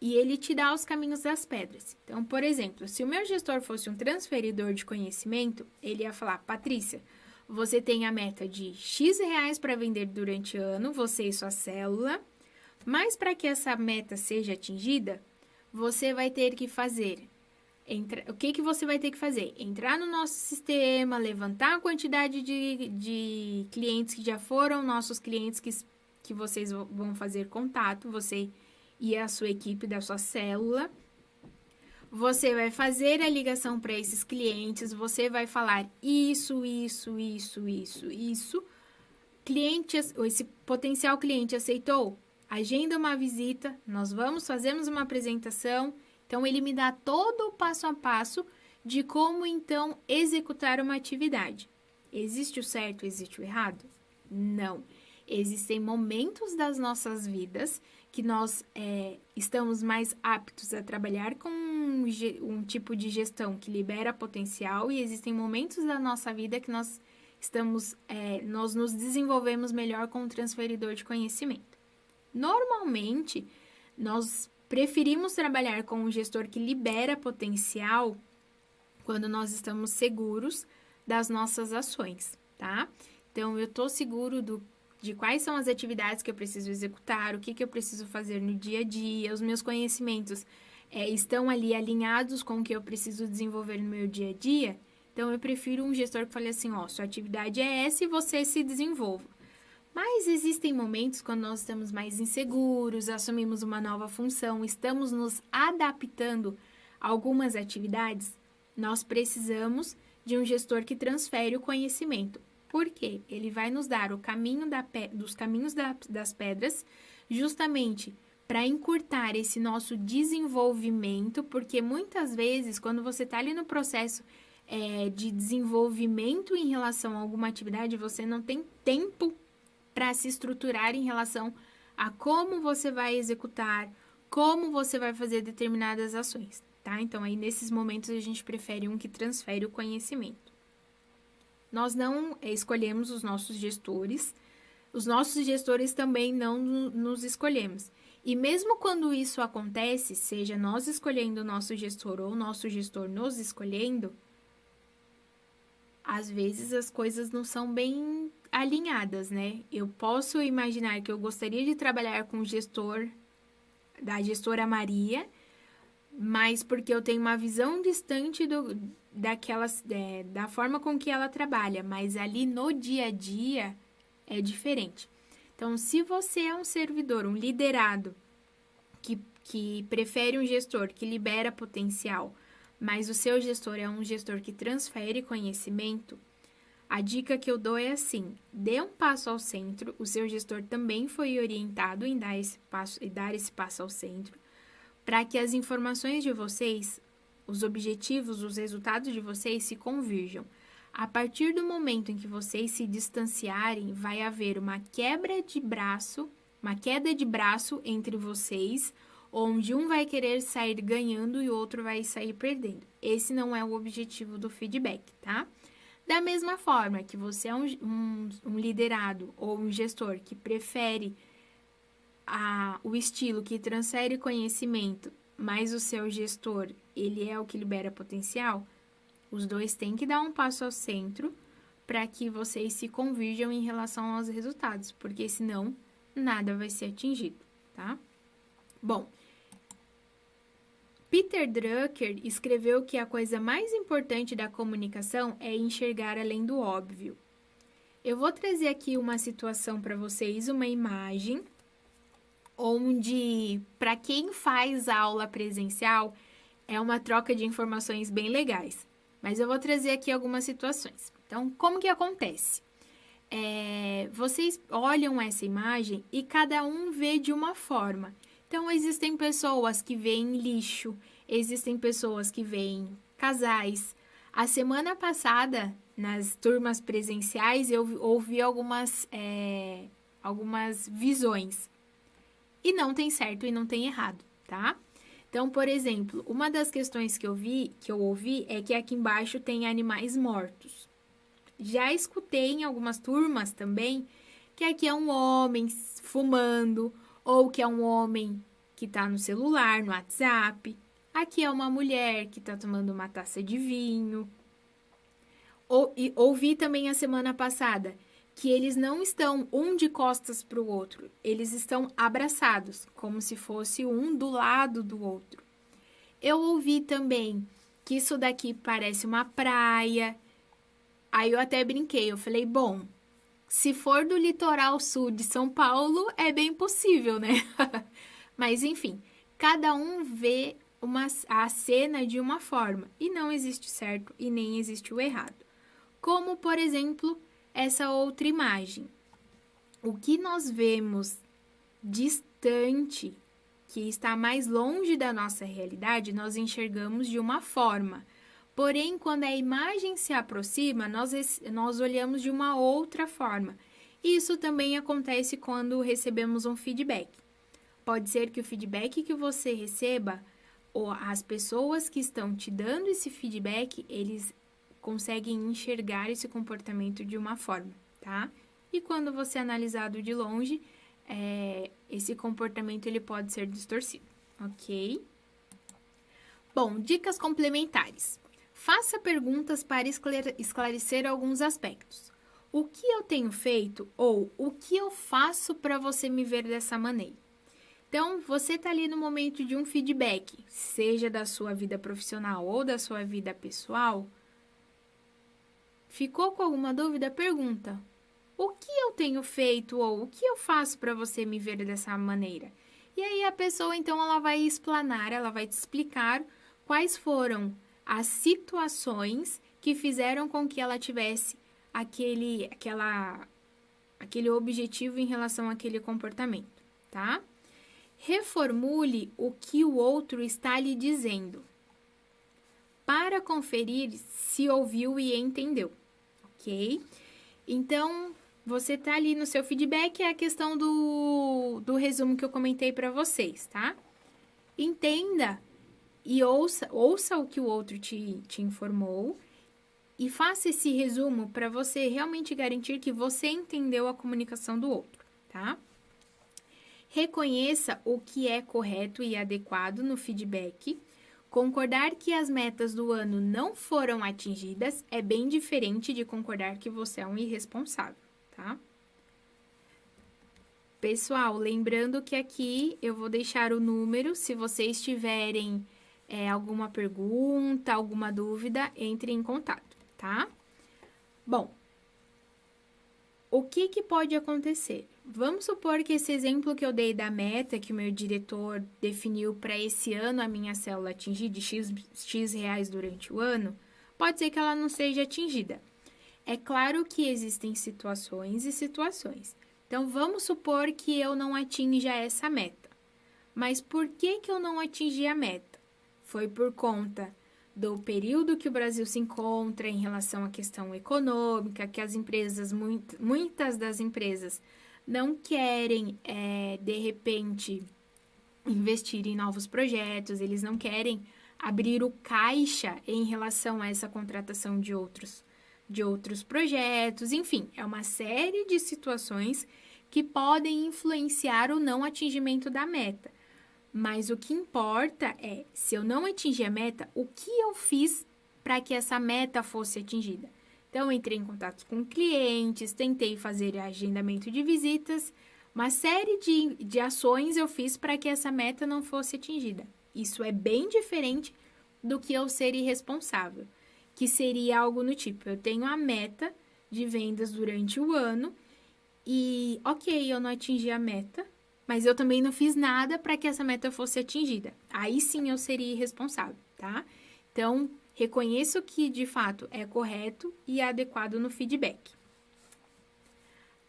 e ele te dá os caminhos das pedras. Então, por exemplo, se o meu gestor fosse um transferidor de conhecimento, ele ia falar: Patrícia, você tem a meta de X reais para vender durante o ano, você e sua célula, mas para que essa meta seja atingida, você vai ter que fazer... O que você vai ter que fazer? Entrar no nosso sistema, levantar a quantidade de clientes que já foram nossos clientes que vocês vão fazer contato, você e a sua equipe da sua célula. Você vai fazer a ligação para esses clientes, você vai falar isso. Esse potencial cliente aceitou? Agenda uma visita, nós fazemos uma apresentação. Então, ele me dá todo o passo a passo de como, então, executar uma atividade. Existe o certo, existe o errado? Não. Existem momentos das nossas vidas que nós estamos mais aptos a trabalhar com um tipo de gestão que libera potencial e existem momentos da nossa vida que nós nos desenvolvemos melhor com o transferidor de conhecimento. Normalmente, nós preferimos trabalhar com um gestor que libera potencial quando nós estamos seguros das nossas ações, tá? Então, eu tô seguro do de quais são as atividades que eu preciso executar, o que eu preciso fazer no dia a dia, os meus conhecimentos estão ali alinhados com o que eu preciso desenvolver no meu dia a dia, então eu prefiro um gestor que fale assim, ó, sua atividade é essa e você se desenvolva. Mas existem momentos quando nós estamos mais inseguros, assumimos uma nova função, estamos nos adaptando a algumas atividades, nós precisamos de um gestor que transfere o conhecimento. Por quê? Ele vai nos dar o caminho dos caminhos das pedras, justamente para encurtar esse nosso desenvolvimento, porque muitas vezes, quando você está ali no processo de desenvolvimento em relação a alguma atividade, você não tem tempo para se estruturar em relação a como você vai executar, como você vai fazer determinadas ações, tá? Então, aí nesses momentos a gente prefere um que transfere o conhecimento. Nós não escolhemos os nossos gestores também não nos escolhemos. E mesmo quando isso acontece, seja nós escolhendo o nosso gestor ou o nosso gestor nos escolhendo, às vezes as coisas não são bem alinhadas, né? Eu posso imaginar que eu gostaria de trabalhar com o gestor, da gestora Maria, mas porque eu tenho uma visão distante da forma com que ela trabalha, mas ali no dia a dia é diferente. Então, se você é um servidor, um liderado, que prefere um gestor que libera potencial, mas o seu gestor é um gestor que transfere conhecimento, a dica que eu dou é assim, dê um passo ao centro, o seu gestor também foi orientado em dar esse passo ao centro, para que as informações de vocês, os objetivos, os resultados de vocês se convirjam. A partir do momento em que vocês se distanciarem, vai haver uma queda de braço entre vocês, onde um vai querer sair ganhando e o outro vai sair perdendo. Esse não é o objetivo do feedback, tá? Da mesma forma que você é um liderado ou um gestor que prefere o estilo que transfere conhecimento, mas o seu gestor, ele é o que libera potencial, os dois têm que dar um passo ao centro para que vocês se convirjam em relação aos resultados, porque senão nada vai ser atingido, tá? Bom, Peter Drucker escreveu que a coisa mais importante da comunicação é enxergar além do óbvio. Eu vou trazer aqui uma situação para vocês, uma imagem, onde, para quem faz aula presencial, é uma troca de informações bem legais. Mas eu vou trazer aqui algumas situações. Então, como que acontece? Vocês olham essa imagem e cada um vê de uma forma. Então, existem pessoas que veem lixo, existem pessoas que veem casais. A semana passada, nas turmas presenciais, eu ouvi algumas visões. E não tem certo e não tem errado, tá? Então, por exemplo, uma das questões que eu ouvi é que aqui embaixo tem animais mortos. Já escutei em algumas turmas também que aqui é um homem fumando, ou que é um homem que está no celular, no WhatsApp. Aqui é uma mulher que está tomando uma taça de vinho. Ouvi também a semana passada que eles não estão um de costas para o outro, eles estão abraçados, como se fosse um do lado do outro. Eu ouvi também que isso daqui parece uma praia. Aí eu até brinquei, eu falei, bom, se for do litoral sul de São Paulo, é bem possível, né? Mas enfim, cada um vê a cena de uma forma, e não existe certo e nem existe o errado. Como, por exemplo, essa outra imagem. O que nós vemos distante, que está mais longe da nossa realidade, nós enxergamos de uma forma. Porém, quando a imagem se aproxima, nós olhamos de uma outra forma. Isso também acontece quando recebemos um feedback. Pode ser que o feedback que você receba, ou as pessoas que estão te dando esse feedback, eles conseguem enxergar esse comportamento de uma forma, tá? E quando você é analisado de longe, esse comportamento ele pode ser distorcido, ok? Bom, dicas complementares. Faça perguntas para esclarecer alguns aspectos. O que eu tenho feito ou o que eu faço para você me ver dessa maneira? Então, você está ali no momento de um feedback, seja da sua vida profissional ou da sua vida pessoal. Ficou com alguma dúvida? Pergunta: o que eu tenho feito ou o que eu faço para você me ver dessa maneira? E aí a pessoa, então, ela vai explanar, ela vai te explicar quais foram as situações que fizeram com que ela tivesse aquele objetivo em relação àquele comportamento, tá? Reformule o que o outro está lhe dizendo para conferir se ouviu e entendeu, ok? Então, você tá ali no seu feedback, é a questão do resumo que eu comentei para vocês, tá? Entenda e ouça o que o outro te informou e faça esse resumo para você realmente garantir que você entendeu a comunicação do outro, tá? Reconheça o que é correto e adequado no feedback. Concordar que as metas do ano não foram atingidas é bem diferente de concordar que você é um irresponsável, tá? Pessoal, lembrando que aqui eu vou deixar o número, se vocês tiverem alguma pergunta, alguma dúvida, entre em contato, tá? Bom, o que pode acontecer? Vamos supor que esse exemplo que eu dei da meta que o meu diretor definiu para esse ano a minha célula atingir de X reais durante o ano, pode ser que ela não seja atingida. É claro que existem situações e situações. Então, vamos supor que eu não atinja essa meta. Mas por que eu não atingi a meta? Foi por conta do período que o Brasil se encontra em relação à questão econômica, que as empresas, muitas das empresas, não querem, de repente, investir em novos projetos, eles não querem abrir o caixa em relação a essa contratação de outros projetos, enfim, é uma série de situações que podem influenciar o não atingimento da meta. Mas o que importa é, se eu não atingir a meta, o que eu fiz para que essa meta fosse atingida. Então, entrei em contato com clientes, tentei fazer agendamento de visitas, uma série de ações eu fiz para que essa meta não fosse atingida. Isso é bem diferente do que eu ser irresponsável, que seria algo no tipo, eu tenho a meta de vendas durante o ano e, ok, eu não atingi a meta, mas eu também não fiz nada para que essa meta fosse atingida. Aí sim eu seria irresponsável, tá? Então, reconheça o que de fato é correto e adequado no feedback.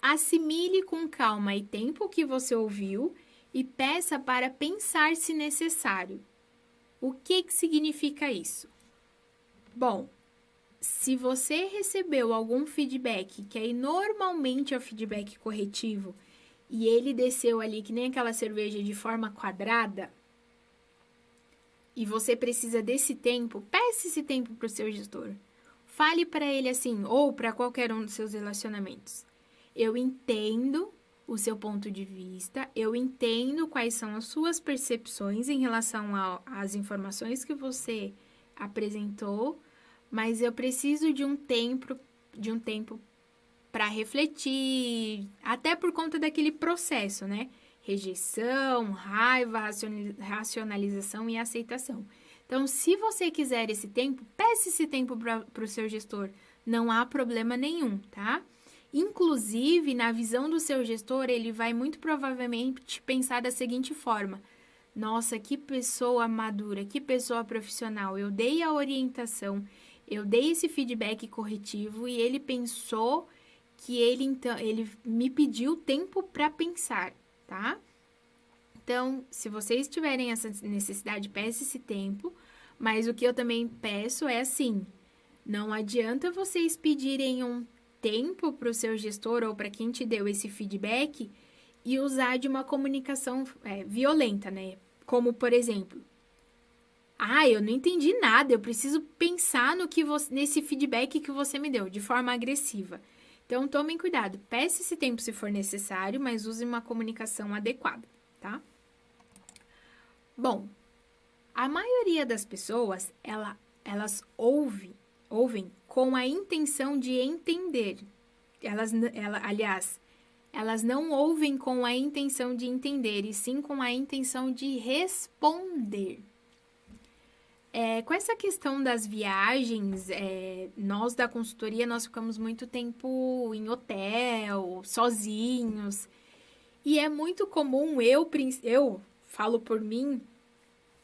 Assimile com calma e tempo o que você ouviu e peça para pensar se necessário. O que significa isso? Bom, se você recebeu algum feedback, que aí normalmente é o feedback corretivo, e ele desceu ali que nem aquela cerveja de forma quadrada, e você precisa desse tempo, peça esse tempo para o seu gestor. Fale para ele assim, ou para qualquer um dos seus relacionamentos. Eu entendo o seu ponto de vista, eu entendo quais são as suas percepções em relação às informações que você apresentou, mas eu preciso de um tempo para refletir, até por conta daquele processo, né? Rejeição, raiva, racionalização e aceitação. Então, se você quiser esse tempo, peça esse tempo para o seu gestor. Não há problema nenhum, tá? Inclusive, na visão do seu gestor, ele vai muito provavelmente pensar da seguinte forma: nossa, que pessoa madura, que pessoa profissional. Eu dei a orientação, eu dei esse feedback corretivo e ele pensou que ele me pediu tempo para pensar, tá? Então, se vocês tiverem essa necessidade, peça esse tempo, mas o que eu também peço é assim, não adianta vocês pedirem um tempo para o seu gestor ou para quem te deu esse feedback e usar de uma comunicação violenta, né? Como, por exemplo, eu não entendi nada, eu preciso pensar nesse feedback que você me deu, de forma agressiva. Então, tomem cuidado, peça esse tempo se for necessário, mas use uma comunicação adequada, tá? Bom, a maioria das pessoas, elas ouvem com a intenção de entender. elas não ouvem com a intenção de entender, e sim com a intenção de responder. Com essa questão das viagens, nós da consultoria, nós ficamos muito tempo em hotel, sozinhos. E é muito comum, eu falo por mim,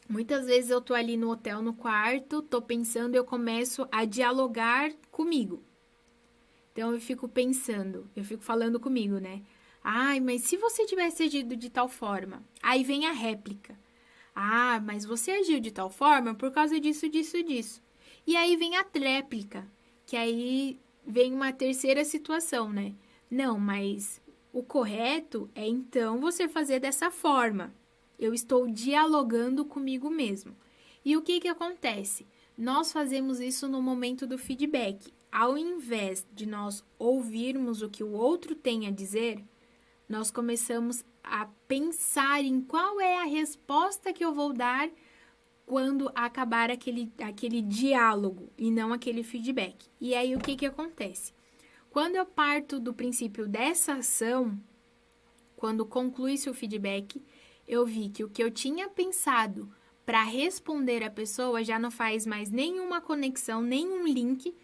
muitas vezes eu tô ali no hotel, no quarto, tô pensando, eu começo a dialogar comigo. Então eu fico pensando, eu fico falando comigo, né? Ai, mas se você tivesse agido de tal forma? Aí vem a réplica. Ah, mas você agiu de tal forma por causa disso, disso, disso. E aí vem a tréplica, que aí vem uma terceira situação, né? Não, mas o correto é então você fazer dessa forma. Eu estou dialogando comigo mesmo. E o que acontece? Nós fazemos isso no momento do feedback. Ao invés de nós ouvirmos o que o outro tem a dizer, nós começamos a pensar em qual é a resposta que eu vou dar quando acabar aquele diálogo e não aquele feedback. E aí, o que acontece? Quando eu parto do princípio dessa ação, quando conclui-se o feedback, eu vi que o que eu tinha pensado para responder a pessoa já não faz mais nenhuma conexão, nenhum link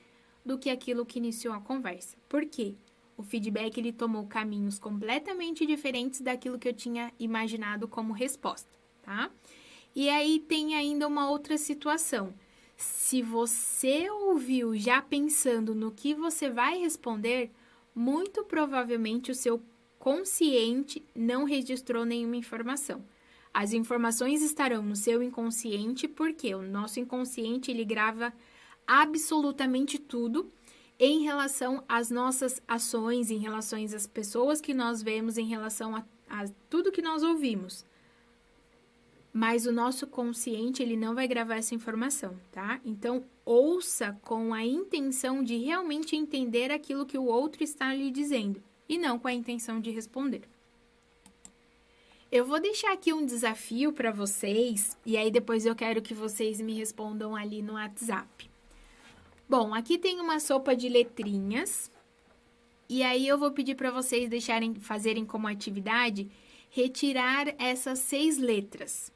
do que aquilo que iniciou a conversa. Por quê? O feedback ele tomou caminhos completamente diferentes daquilo que eu tinha imaginado como resposta, tá? E aí tem ainda uma outra situação. Se você ouviu já pensando no que você vai responder, muito provavelmente o seu consciente não registrou nenhuma informação. As informações estarão no seu inconsciente porque o nosso inconsciente ele grava absolutamente tudo em relação às nossas ações, em relação às pessoas que nós vemos, em relação a tudo que nós ouvimos. Mas o nosso consciente, ele não vai gravar essa informação, tá? Então, ouça com a intenção de realmente entender aquilo que o outro está lhe dizendo, e não com a intenção de responder. Eu vou deixar aqui um desafio para vocês, e aí depois eu quero que vocês me respondam ali no WhatsApp. Bom, aqui tem uma sopa de letrinhas, e aí eu vou pedir para vocês fazerem como atividade, retirar essas 6 letras,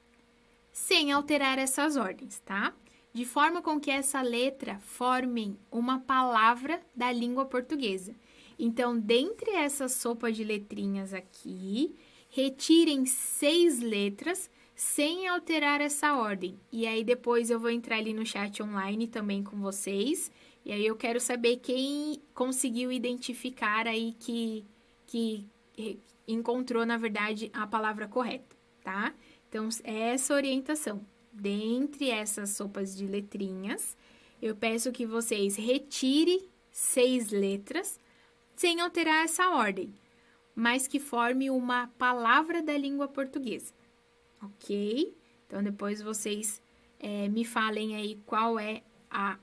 sem alterar essas ordens, tá? De forma com que essa letra forme uma palavra da língua portuguesa. Então, dentre essa sopa de letrinhas aqui, retirem 6 letras, sem alterar essa ordem. E aí depois eu vou entrar ali no chat online também com vocês. E aí eu quero saber quem conseguiu identificar aí que encontrou, na verdade, a palavra correta, tá? Então, é essa orientação. Dentre essas sopas de letrinhas, eu peço que vocês retirem 6 letras, sem alterar essa ordem, mas que forme uma palavra da língua portuguesa. Ok? Então, depois vocês me falem aí qual é a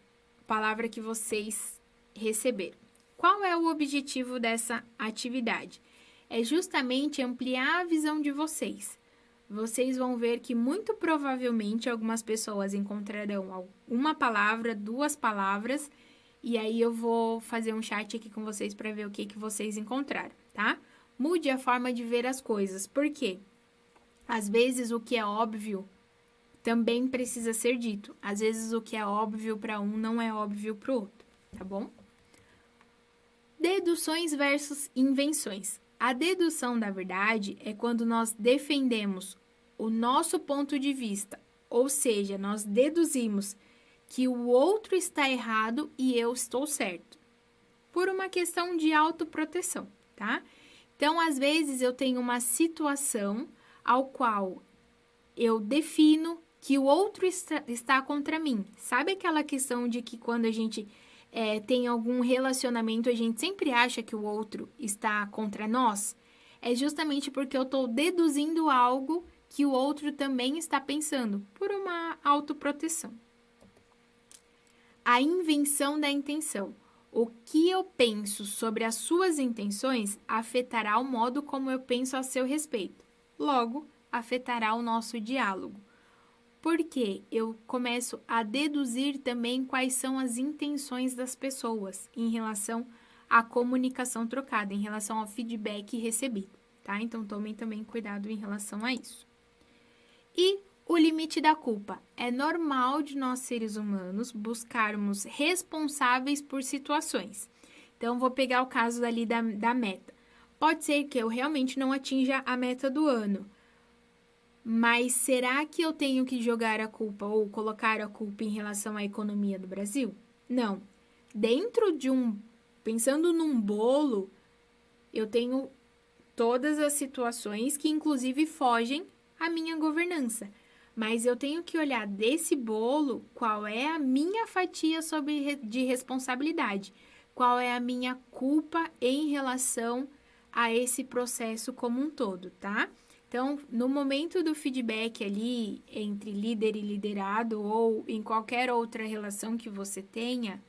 palavra que vocês receberam. Qual é o objetivo dessa atividade? É justamente ampliar a visão de vocês. Vocês vão ver que muito provavelmente algumas pessoas encontrarão uma palavra, 2 palavras, e aí eu vou fazer um chat aqui com vocês para ver o que vocês encontraram, tá? Mude a forma de ver as coisas. Por quê? Às vezes o que é óbvio também precisa ser dito. Às vezes o que é óbvio para um não é óbvio para o outro, tá bom? Deduções versus invenções. A dedução, na verdade, é quando nós defendemos o nosso ponto de vista, ou seja, nós deduzimos que o outro está errado e eu estou certo, por uma questão de autoproteção, tá? Então, às vezes, eu tenho uma situação ao qual eu defino que o outro está contra mim. Sabe aquela questão de que quando a gente tem algum relacionamento, a gente sempre acha que o outro está contra nós? É justamente porque eu estou deduzindo algo que o outro também está pensando, por uma autoproteção. A invenção da intenção. O que eu penso sobre as suas intenções afetará o modo como eu penso a seu respeito. Logo, afetará o nosso diálogo. Porque eu começo a deduzir também quais são as intenções das pessoas em relação à comunicação trocada, em relação ao feedback recebido, tá? Então, tomem também cuidado em relação a isso. E o limite da culpa. É normal de nós, seres humanos, buscarmos responsáveis por situações. Então, vou pegar o caso ali da meta. Pode ser que eu realmente não atinja a meta do ano, mas será que eu tenho que jogar a culpa ou colocar a culpa em relação à economia do Brasil? Não. Dentro de pensando num bolo, eu tenho todas as situações que inclusive fogem à minha governança. Mas eu tenho que olhar desse bolo qual é a minha fatia de responsabilidade, qual é a minha culpa em relação a esse processo como um todo, tá? Então, no momento do feedback ali entre líder e liderado ou em qualquer outra relação que você tenha,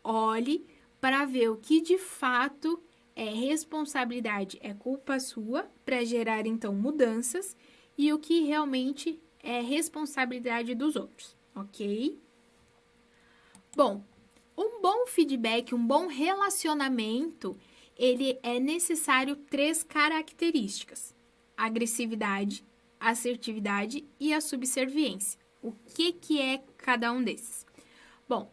olhe para ver o que de fato é responsabilidade, é culpa sua para gerar então mudanças e o que realmente é responsabilidade dos outros, ok? Bom, um bom feedback, um bom relacionamento, ele é necessário 3 características: agressividade, assertividade e a subserviência. O que é cada um desses? Bom,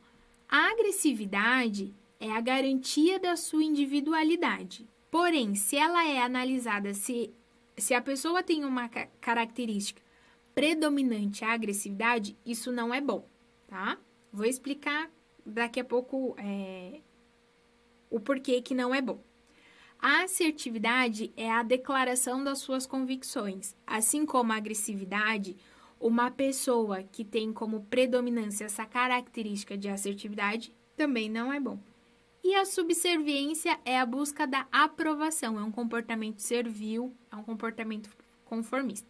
a agressividade é a garantia da sua individualidade. Porém, se ela é analisada, se a pessoa tem uma característica predominante à agressividade, isso não é bom, tá? Vou explicar daqui a pouco o porquê que não é bom. A assertividade é a declaração das suas convicções. Assim como a agressividade, uma pessoa que tem como predominância essa característica de assertividade também não é bom. E a subserviência é a busca da aprovação, é um comportamento servil, é um comportamento conformista.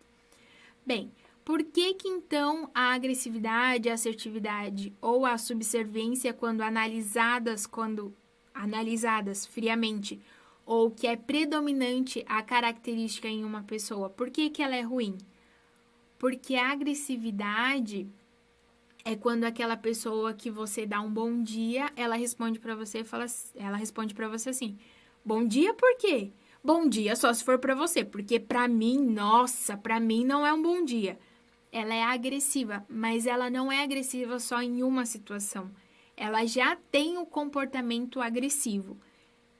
Bem, por que então a agressividade, a assertividade ou a subserviência, quando analisadas friamente, ou que é predominante a característica em uma pessoa, por que ela é ruim? Porque a agressividade é quando aquela pessoa que você dá um bom dia, ela responde para você assim: "Bom dia por quê? Bom dia só se for para você, porque para mim não é um bom dia." Ela é agressiva, mas ela não é agressiva só em uma situação. Ela já tem o comportamento agressivo.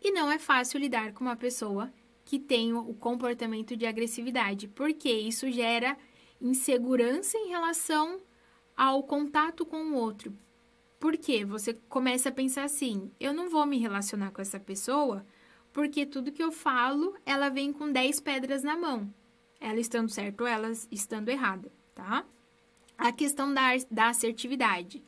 E não é fácil lidar com uma pessoa que tem o comportamento de agressividade, porque isso gera insegurança em relação ao contato com o outro. Porque você começa a pensar assim: eu não vou me relacionar com essa pessoa, porque tudo que eu falo, ela vem com 10 pedras na mão, ela estando certa ou ela estando errada, tá? A questão da assertividade.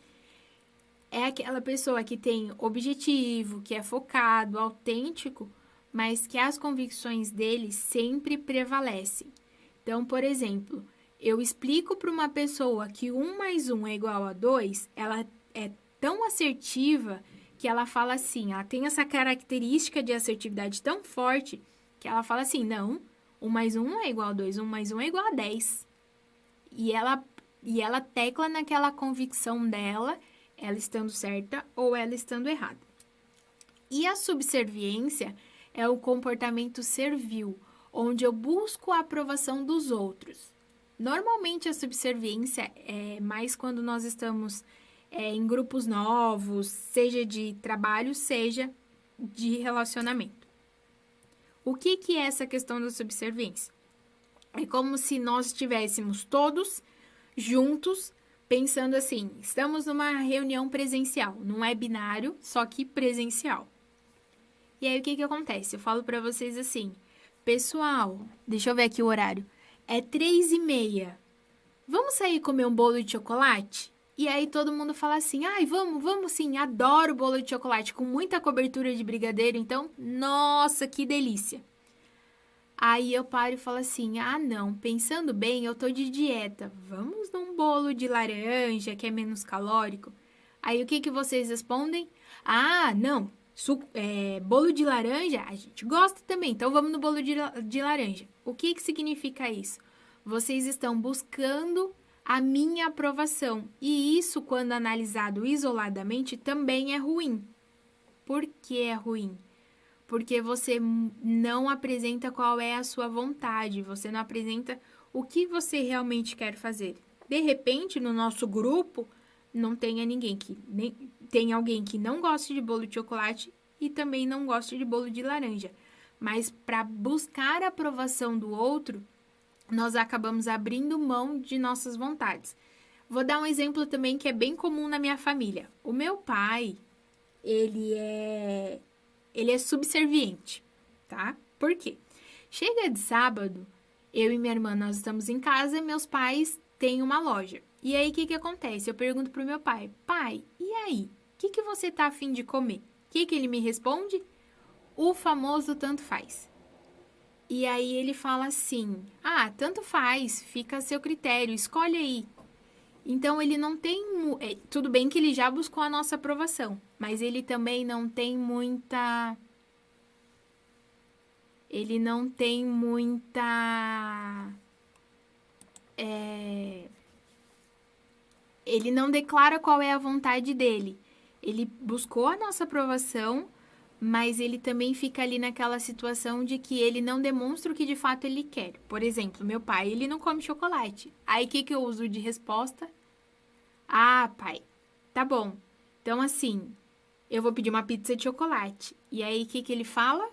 É aquela pessoa que tem objetivo, que é focado, autêntico, mas que as convicções dele sempre prevalecem. Então, por exemplo, eu explico para uma pessoa que 1 mais 1 é igual a 2, ela é tão assertiva que ela fala assim, ela tem essa característica de assertividade tão forte que ela fala assim: não, 1 mais 1 não é igual a 2, 1 mais 1 é igual a 10. E ela tecla naquela convicção dela, ela estando certa ou ela estando errada. E a subserviência é o comportamento servil, onde eu busco a aprovação dos outros. Normalmente a subserviência é mais quando nós estamos em grupos novos, seja de trabalho, seja de relacionamento. O que é essa questão da subserviência? É como se nós estivéssemos todos juntos pensando assim: estamos numa reunião presencial, num webinário, só que presencial. E aí o que acontece? Eu falo para vocês assim: pessoal, deixa eu ver aqui o horário, é 3h30, vamos sair comer um bolo de chocolate? E aí todo mundo fala assim: ai, vamos sim, adoro bolo de chocolate, com muita cobertura de brigadeiro, então, nossa, que delícia. Aí eu paro e falo assim: ah, não, pensando bem, eu tô de dieta, vamos num bolo de laranja, que é menos calórico? Aí o que vocês respondem? Ah, não, bolo de laranja a gente gosta também, então vamos no bolo de laranja. O que significa isso? Vocês estão buscando a minha aprovação, e isso, quando analisado isoladamente, também é ruim. Por que é ruim? Porque você não apresenta qual é a sua vontade, você não apresenta o que você realmente quer fazer. De repente, no nosso grupo, não tenha ninguém que nem tem alguém que não goste de bolo de chocolate e também não goste de bolo de laranja. Mas para buscar a aprovação do outro, nós acabamos abrindo mão de nossas vontades. Vou dar um exemplo também que é bem comum na minha família. O meu pai, ele é subserviente, tá? Por quê? Chega de sábado, eu e minha irmã, nós estamos em casa e meus pais têm uma loja. E aí, o que acontece? Eu pergunto pro meu pai, pai, e aí? O que você tá afim de comer? O que ele me responde? O famoso tanto faz. E aí ele fala assim, tanto faz, fica a seu critério, escolhe aí. Então ele não tem, tudo bem que ele já buscou a nossa aprovação, mas ele também não tem muita, ele não declara qual é a vontade dele. Ele buscou a nossa aprovação, mas ele também fica ali naquela situação de que ele não demonstra o que de fato ele quer. Por exemplo, meu pai, ele não come chocolate. Aí o que eu uso de resposta? Pai, tá bom. Então, assim, eu vou pedir uma pizza de chocolate. E aí o que ele fala?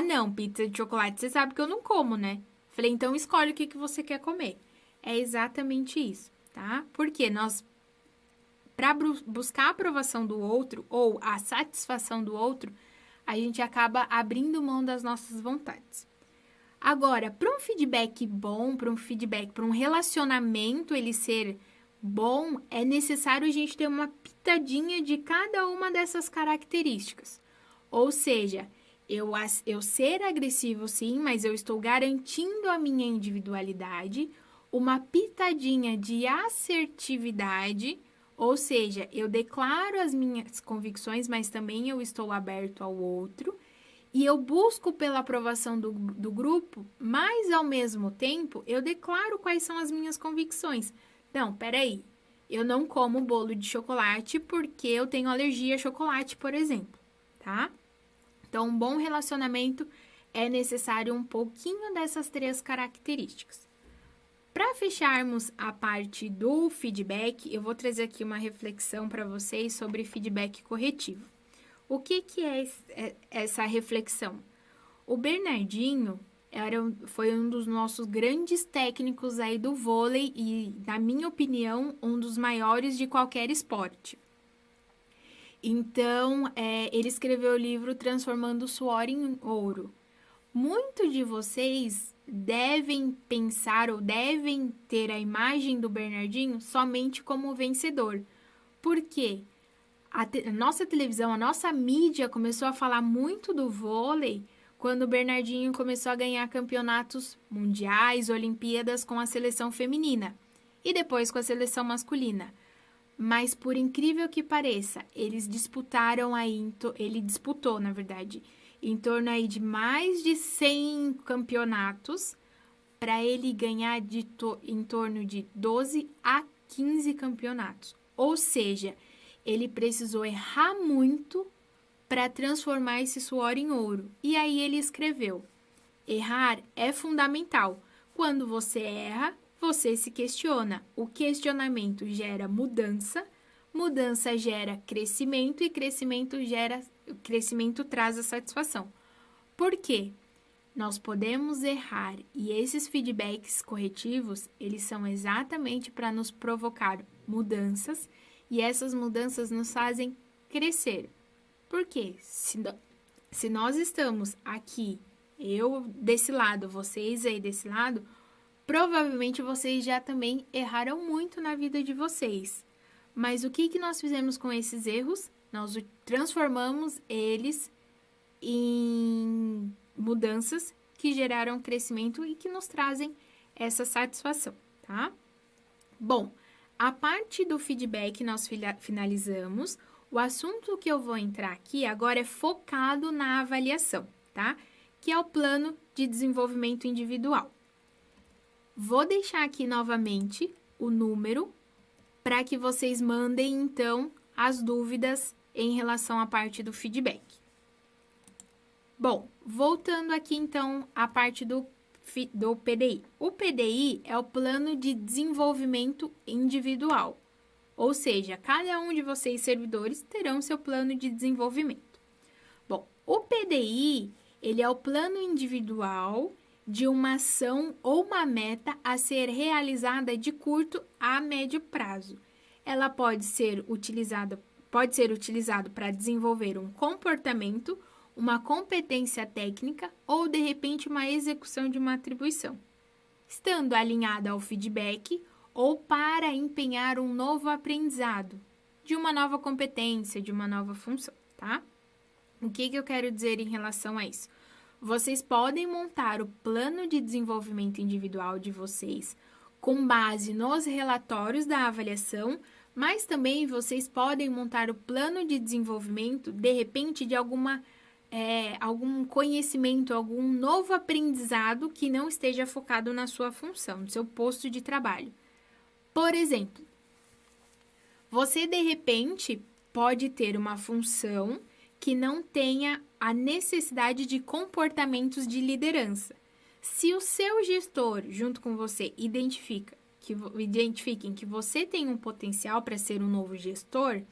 Não, pizza de chocolate, você sabe que eu não como, né? Falei, então escolhe o que você quer comer. É exatamente isso, tá? Porque nós, para buscar a aprovação do outro ou a satisfação do outro, a gente acaba abrindo mão das nossas vontades. Agora, para um feedback bom, para um relacionamento ele ser bom, é necessário a gente ter uma pitadinha de cada uma dessas características. Ou seja, eu ser agressivo sim, mas eu estou garantindo a minha individualidade, uma pitadinha de assertividade, ou seja, eu declaro as minhas convicções, mas também eu estou aberto ao outro, e eu busco pela aprovação do grupo, mas ao mesmo tempo eu declaro quais são as minhas convicções. Não, peraí, eu não como bolo de chocolate porque eu tenho alergia a chocolate, por exemplo, tá? Então, um bom relacionamento é necessário um pouquinho dessas 3 características. Para fecharmos a parte do feedback, eu vou trazer aqui uma reflexão para vocês sobre feedback corretivo. O que é essa reflexão? O Bernardinho foi um dos nossos grandes técnicos aí do vôlei e, na minha opinião, um dos maiores de qualquer esporte. Então, ele escreveu o livro Transformando o Suor em Ouro. Muitos de vocês devem pensar ou devem ter a imagem do Bernardinho somente como vencedor. Por quê? A nossa televisão, a nossa mídia começou a falar muito do vôlei quando o Bernardinho começou a ganhar campeonatos mundiais, Olimpíadas com a seleção feminina e depois com a seleção masculina. Mas por incrível que pareça, ele disputou, na verdade, em torno aí de mais de 100 campeonatos para ele ganhar em torno de 12 a 15 campeonatos. Ou seja, ele precisou errar muito para transformar esse suor em ouro. E aí ele escreveu: errar é fundamental. Quando você erra, você se questiona. O questionamento gera mudança, mudança gera crescimento e crescimento traz a satisfação. Por quê? Nós podemos errar e esses feedbacks corretivos, eles são exatamente para nos provocar mudanças e essas mudanças nos fazem crescer. Por quê? Se nós estamos aqui, eu desse lado, vocês aí desse lado, provavelmente vocês já também erraram muito na vida de vocês. Mas o que nós fizemos com esses erros? Nós transformamos eles em mudanças que geraram crescimento e que nos trazem essa satisfação, tá? Bom, a parte do feedback nós finalizamos. O assunto que eu vou entrar aqui agora é focado na avaliação, tá? Que é o plano de desenvolvimento individual. Vou deixar aqui novamente o número para que vocês mandem, então, as dúvidas em relação à parte do feedback. Bom, voltando aqui então à parte do PDI. O PDI é o Plano de Desenvolvimento Individual, ou seja, cada um de vocês servidores terão seu plano de desenvolvimento. Bom, o PDI, ele é o plano individual de uma ação ou uma meta a ser realizada de curto a médio prazo. Ela pode ser utilizado para desenvolver um comportamento, uma competência técnica ou, de repente, uma execução de uma atribuição, estando alinhada ao feedback ou para empenhar um novo aprendizado, de uma nova competência, de uma nova função, tá? O que eu quero dizer em relação a isso? Vocês podem montar o plano de desenvolvimento individual de vocês com base nos relatórios da avaliação, mas também vocês podem montar o plano de desenvolvimento, de repente, de algum conhecimento, algum novo aprendizado que não esteja focado na sua função, no seu posto de trabalho. Por exemplo, você, de repente, pode ter uma função que não tenha a necessidade de comportamentos de liderança. Se o seu gestor, junto com você, identifiquem que você tem um potencial para ser um novo gestor,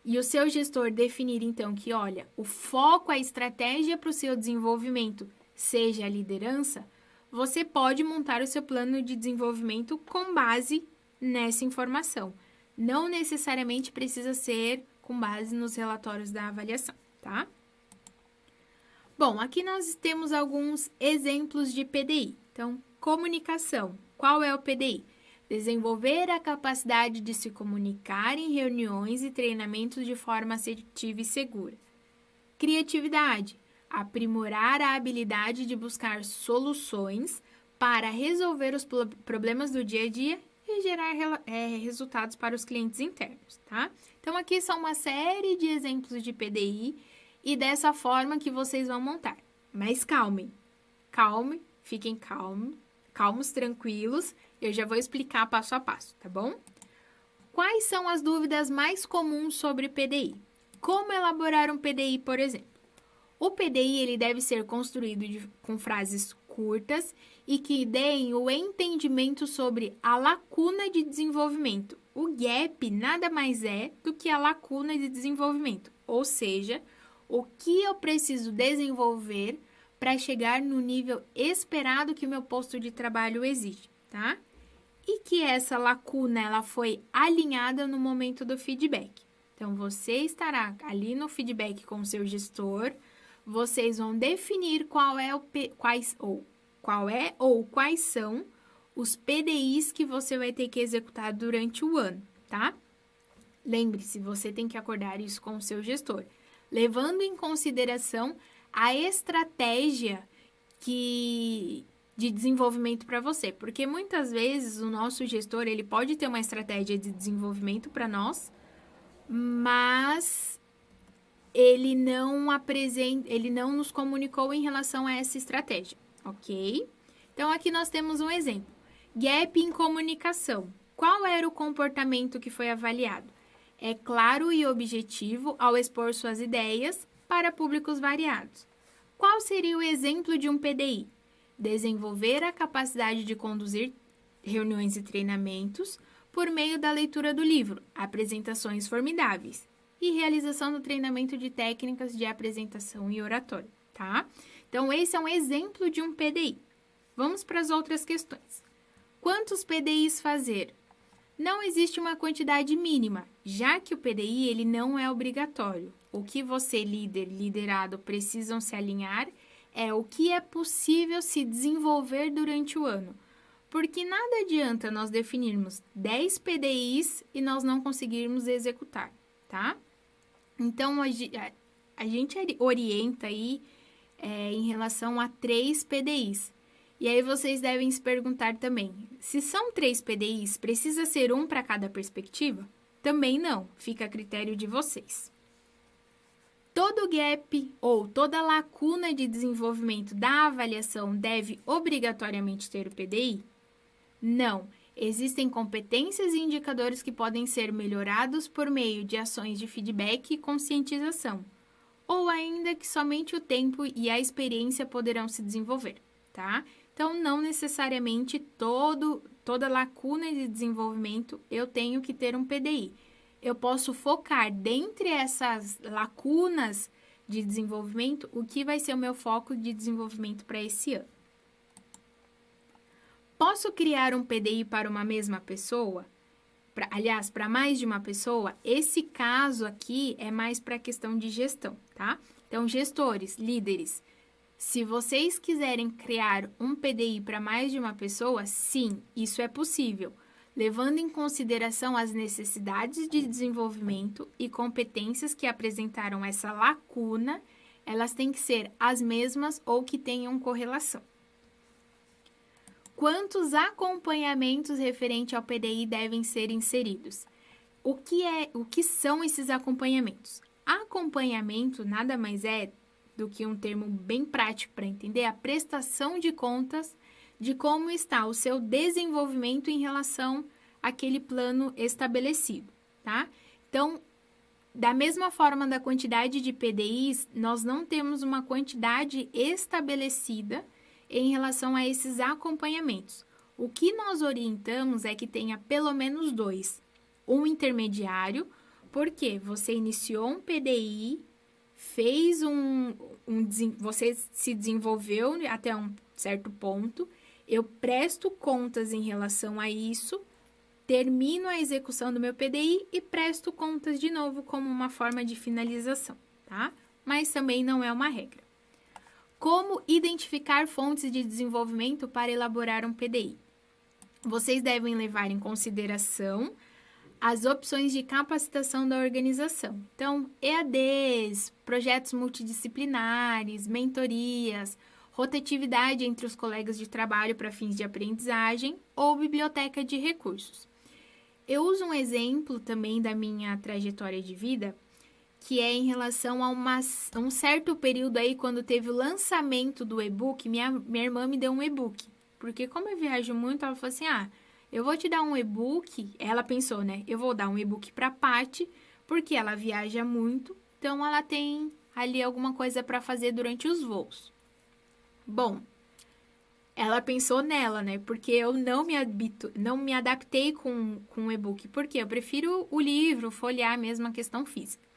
e o seu gestor definir, então, que, olha, o foco, a estratégia para o seu desenvolvimento seja a liderança, você pode montar o seu plano de desenvolvimento com base nessa informação. Não necessariamente precisa ser com base nos relatórios da avaliação, tá? Bom, aqui nós temos alguns exemplos de PDI. Então, comunicação. Qual é o PDI? Desenvolver a capacidade de se comunicar em reuniões e treinamentos de forma assertiva e segura. Criatividade. Aprimorar a habilidade de buscar soluções para resolver os problemas do dia a dia e gerar resultados para os clientes internos, tá? Então, aqui são uma série de exemplos de PDI e dessa forma que vocês vão montar. Mas fiquem calmos, tranquilos. Eu já vou explicar passo a passo, tá bom? Quais são as dúvidas mais comuns sobre PDI? Como elaborar um PDI, por exemplo? O PDI ele deve ser construído com frases curtas e que deem o entendimento sobre a lacuna de desenvolvimento. O gap nada mais é do que a lacuna de desenvolvimento, ou seja, o que eu preciso desenvolver para chegar no nível esperado que o meu posto de trabalho exige, tá? E que essa lacuna ela foi alinhada no momento do feedback. Então, você estará ali no feedback com o seu gestor, vocês vão definir quais são os PDIs que você vai ter que executar durante o ano, tá? Lembre-se, você tem que acordar isso com o seu gestor, levando em consideração a estratégia de desenvolvimento para você, porque muitas vezes o nosso gestor ele pode ter uma estratégia de desenvolvimento para nós, mas ele não nos comunicou em relação a essa estratégia, ok? Então, aqui nós temos um exemplo. Gap em comunicação. Qual era o comportamento que foi avaliado? É claro e objetivo ao expor suas ideias para públicos variados. Qual seria o exemplo de um PDI? Desenvolver a capacidade de conduzir reuniões e treinamentos por meio da leitura do livro Apresentações Formidáveis e realização do treinamento de técnicas de apresentação e oratória, tá? Então, esse é um exemplo de um PDI. Vamos para as outras questões. Quantos PDIs fazer? Não existe uma quantidade mínima, já que o PDI ele não é obrigatório. O que você, liderado, precisam se alinhar é o que é possível se desenvolver durante o ano. Porque nada adianta nós definirmos 10 PDIs e nós não conseguirmos executar, tá? Então, a gente orienta aí em relação a 3 PDIs. E aí vocês devem se perguntar também, se são 3 PDIs, precisa ser um para cada perspectiva? Também não, fica a critério de vocês. Todo gap ou toda lacuna de desenvolvimento da avaliação deve obrigatoriamente ter o PDI? Não, Existem competências e indicadores que podem ser melhorados por meio de ações de feedback e conscientização, ou ainda que somente o tempo e a experiência poderão se desenvolver, tá? Então, não necessariamente toda lacuna de desenvolvimento eu tenho que ter um PDI. Eu posso focar dentre essas lacunas de desenvolvimento o que vai ser o meu foco de desenvolvimento para esse ano. Posso criar um PDI para uma mesma pessoa? Para mais de uma pessoa? Esse caso aqui é mais para a questão de gestão, tá? Então, gestores, líderes, se vocês quiserem criar um PDI para mais de uma pessoa, sim, isso é possível, levando em consideração as necessidades de desenvolvimento e competências que apresentaram essa lacuna, elas têm que ser as mesmas ou que tenham correlação. Quantos acompanhamentos referente ao PDI devem ser inseridos? O que são esses acompanhamentos? Acompanhamento nada mais é do que um termo bem prático para entender a prestação de contas de como está o seu desenvolvimento em relação àquele plano estabelecido, tá? Então, da mesma forma da quantidade de PDIs, nós não temos uma quantidade estabelecida em relação a esses acompanhamentos. O que nós orientamos é que tenha pelo menos 2. Um intermediário, porque você iniciou um PDI, fez você se desenvolveu até um certo ponto, eu presto contas em relação a isso, termino a execução do meu PDI e presto contas de novo como uma forma de finalização, tá? Mas também não é uma regra. Como identificar fontes de desenvolvimento para elaborar um PDI? Vocês devem levar em consideração as opções de capacitação da organização. Então, EADs, projetos multidisciplinares, mentorias, rotatividade entre os colegas de trabalho para fins de aprendizagem ou biblioteca de recursos. Eu uso um exemplo também da minha trajetória de vida, que é em relação a um certo período aí, quando teve o lançamento do e-book, minha irmã me deu um e-book. Porque como eu viajo muito, ela falou assim, eu vou te dar um e-book. Ela pensou, né? Eu vou dar um e-book para a Paty, porque ela viaja muito, então ela tem ali alguma coisa para fazer durante os voos. Bom, ela pensou nela, né? Porque eu não me adaptei com o e-book. Porque eu prefiro o livro, folhear mesmo a questão física.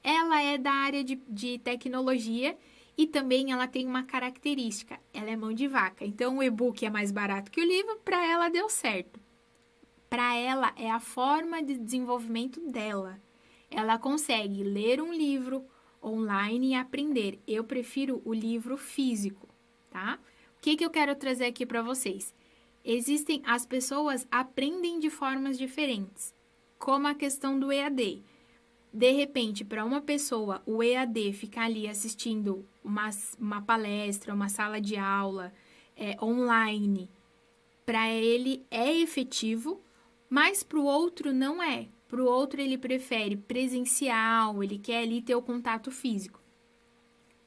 Ela é da área de tecnologia e também ela tem uma característica, ela é mão de vaca. Então, o e-book é mais barato que o livro, para ela deu certo. Para ela, é a forma de desenvolvimento dela. Ela consegue ler um livro online e aprender. Eu prefiro o livro físico, tá? O que eu quero trazer aqui para vocês? As pessoas aprendem de formas diferentes, como a questão do EAD. De repente, para uma pessoa, o EAD ficar ali assistindo uma palestra, uma sala de aula online, para ele é efetivo, mas para o outro não é. Para o outro, ele prefere presencial, ele quer ali ter o contato físico.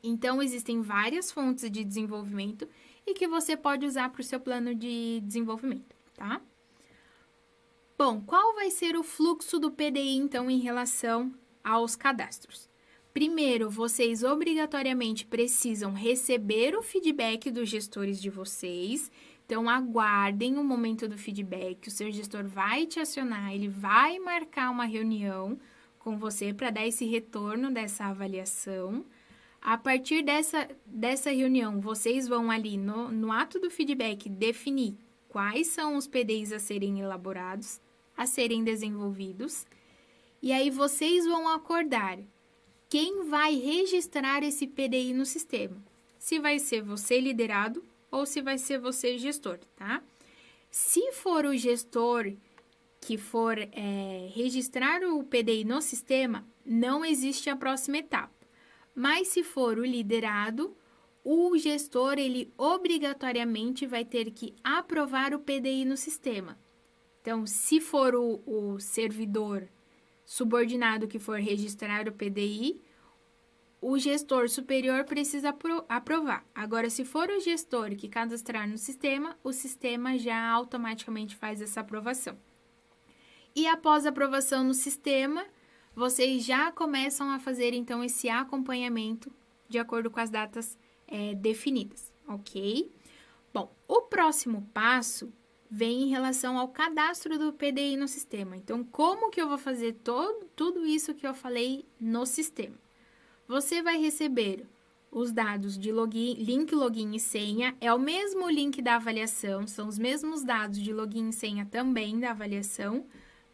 Então, existem várias fontes de desenvolvimento e que você pode usar para o seu plano de desenvolvimento, tá? Bom, qual vai ser o fluxo do PDI, então, em relação aos cadastros? Primeiro, vocês obrigatoriamente precisam receber o feedback dos gestores de vocês. Então, aguardem o momento do feedback. O seu gestor vai te acionar, ele vai marcar uma reunião com você para dar esse retorno dessa avaliação. A partir dessa reunião, vocês vão ali no ato do feedback definir quais são os PDIs a serem elaborados, a serem desenvolvidos, e aí vocês vão acordar quem vai registrar esse PDI no sistema. Se vai ser você liderado ou se vai ser você gestor, tá? Se for o gestor que for registrar o PDI no sistema, não existe a próxima etapa. Mas se for o liderado, o gestor, ele obrigatoriamente vai ter que aprovar o PDI no sistema. Então, se for o servidor subordinado que for registrar o PDI, o gestor superior precisa aprovar. Agora, se for o gestor que cadastrar no sistema, o sistema já automaticamente faz essa aprovação. E após a aprovação no sistema, vocês já começam a fazer, então, esse acompanhamento de acordo com as datas definidas, ok? Bom, o próximo passo vem em relação ao cadastro do PDI no sistema. Então, como que eu vou fazer tudo isso que eu falei no sistema? Você vai receber os dados de login, link, login e senha. É o mesmo link da avaliação, são os mesmos dados de login e senha também da avaliação,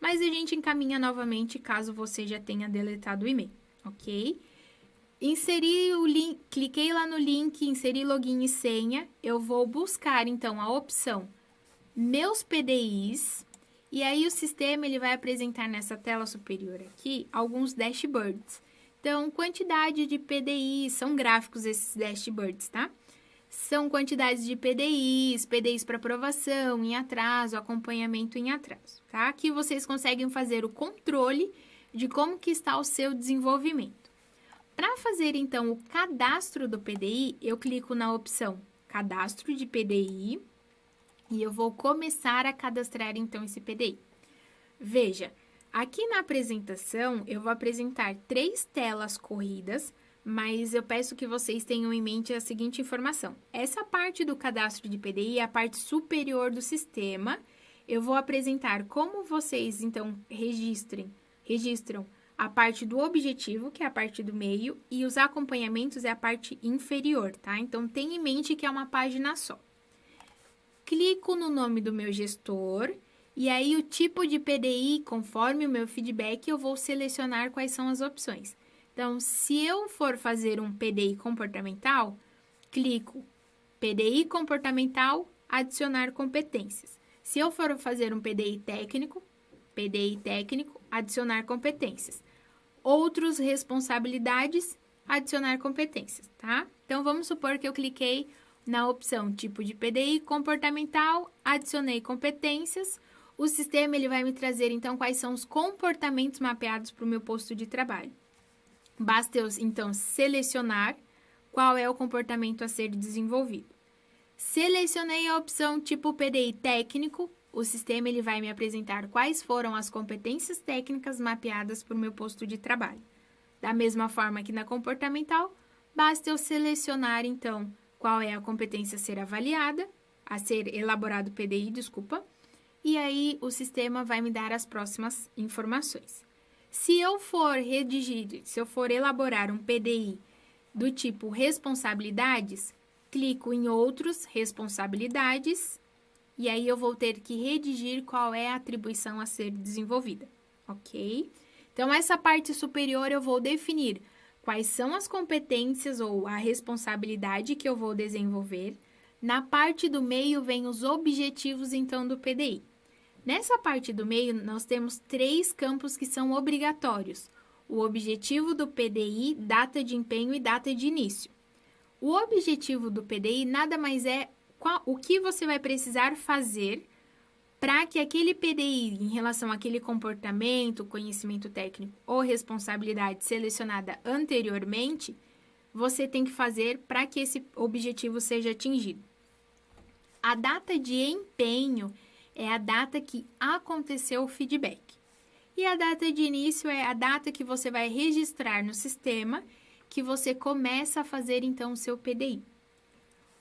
mas a gente encaminha novamente caso você já tenha deletado o e-mail, ok? Inseri o link, cliquei lá no link, inseri login e senha, eu vou buscar então a opção Meus PDIs, e aí o sistema ele vai apresentar nessa tela superior aqui alguns dashboards. Então, quantidade de PDIs, são gráficos esses dashboards, tá? São quantidades de PDIs, PDIs para aprovação, em atraso, acompanhamento em atraso, tá? Aqui vocês conseguem fazer o controle de como que está o seu desenvolvimento. Para fazer, então, o cadastro do PDI, eu clico na opção Cadastro de PDI e eu vou começar a cadastrar, então, esse PDI. Veja, aqui na apresentação, eu vou apresentar 3 telas corridas, mas eu peço que vocês tenham em mente a seguinte informação. Essa parte do cadastro de PDI é a parte superior do sistema. Eu vou apresentar como vocês, então, registram a parte do objetivo, que é a parte do meio, e os acompanhamentos é a parte inferior, tá? Então, tenha em mente que é uma página só. Clico no nome do meu gestor, e aí o tipo de PDI, conforme o meu feedback, eu vou selecionar quais são as opções. Então, se eu for fazer um PDI comportamental, clico PDI comportamental, adicionar competências. Se eu for fazer um PDI técnico, adicionar competências. Outros responsabilidades, adicionar competências, tá? Então, vamos supor que eu cliquei na opção tipo de PDI comportamental, adicionei competências. O sistema ele vai me trazer, então, quais são os comportamentos mapeados para o meu posto de trabalho. Basta eu, então, selecionar qual é o comportamento a ser desenvolvido. Selecionei a opção tipo PDI técnico, o sistema ele vai me apresentar quais foram as competências técnicas mapeadas para o meu posto de trabalho. Da mesma forma que na comportamental, basta eu selecionar, então, qual é a competência a ser avaliada, a ser elaborado PDI, e aí o sistema vai me dar as próximas informações. Se eu for elaborar um PDI do tipo responsabilidades, clico em outros responsabilidades, e aí eu vou ter que redigir qual é a atribuição a ser desenvolvida, ok? Então, essa parte superior eu vou definir quais são as competências ou a responsabilidade que eu vou desenvolver. Na parte do meio vem os objetivos, então, do PDI. Nessa parte do meio, nós temos 3 campos que são obrigatórios. O objetivo do PDI, data de empenho e data de início. O objetivo do PDI nada mais é o que você vai precisar fazer para que aquele PDI, em relação àquele comportamento, conhecimento técnico ou responsabilidade selecionada anteriormente, você tem que fazer para que esse objetivo seja atingido. A data de empenho é a data que aconteceu o feedback. E a data de início é a data que você vai registrar no sistema, que você começa a fazer, então, o seu PDI.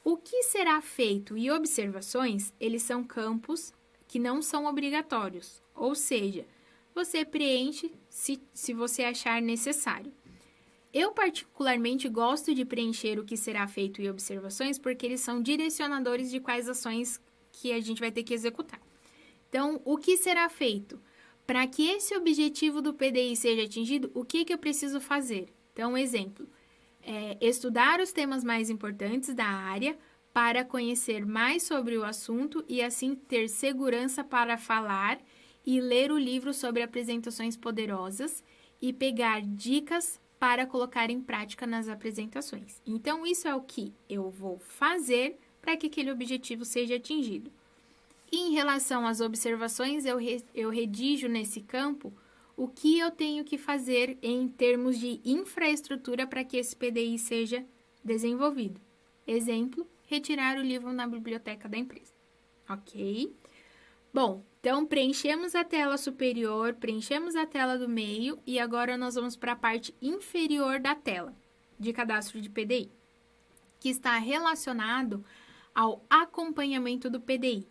O que será feito e observações, eles são campos que não são obrigatórios, ou seja, você preenche se você achar necessário. Eu, particularmente, gosto de preencher o que será feito e observações, porque eles são direcionadores de quais ações que a gente vai ter que executar. Então, o que será feito? Para que esse objetivo do PDI seja atingido, o que eu preciso fazer? Então, exemplo, estudar os temas mais importantes da área para conhecer mais sobre o assunto e, assim, ter segurança para falar e ler o livro sobre apresentações poderosas e pegar dicas para colocar em prática nas apresentações. Então, isso é o que eu vou fazer para que aquele objetivo seja atingido. E em relação às observações, eu redijo nesse campo o que eu tenho que fazer em termos de infraestrutura para que esse PDI seja desenvolvido. Exemplo, retirar o livro na biblioteca da empresa. Ok? Bom, então preenchemos a tela superior, preenchemos a tela do meio e agora nós vamos para a parte inferior da tela de cadastro de PDI, que está relacionado ao acompanhamento do PDI,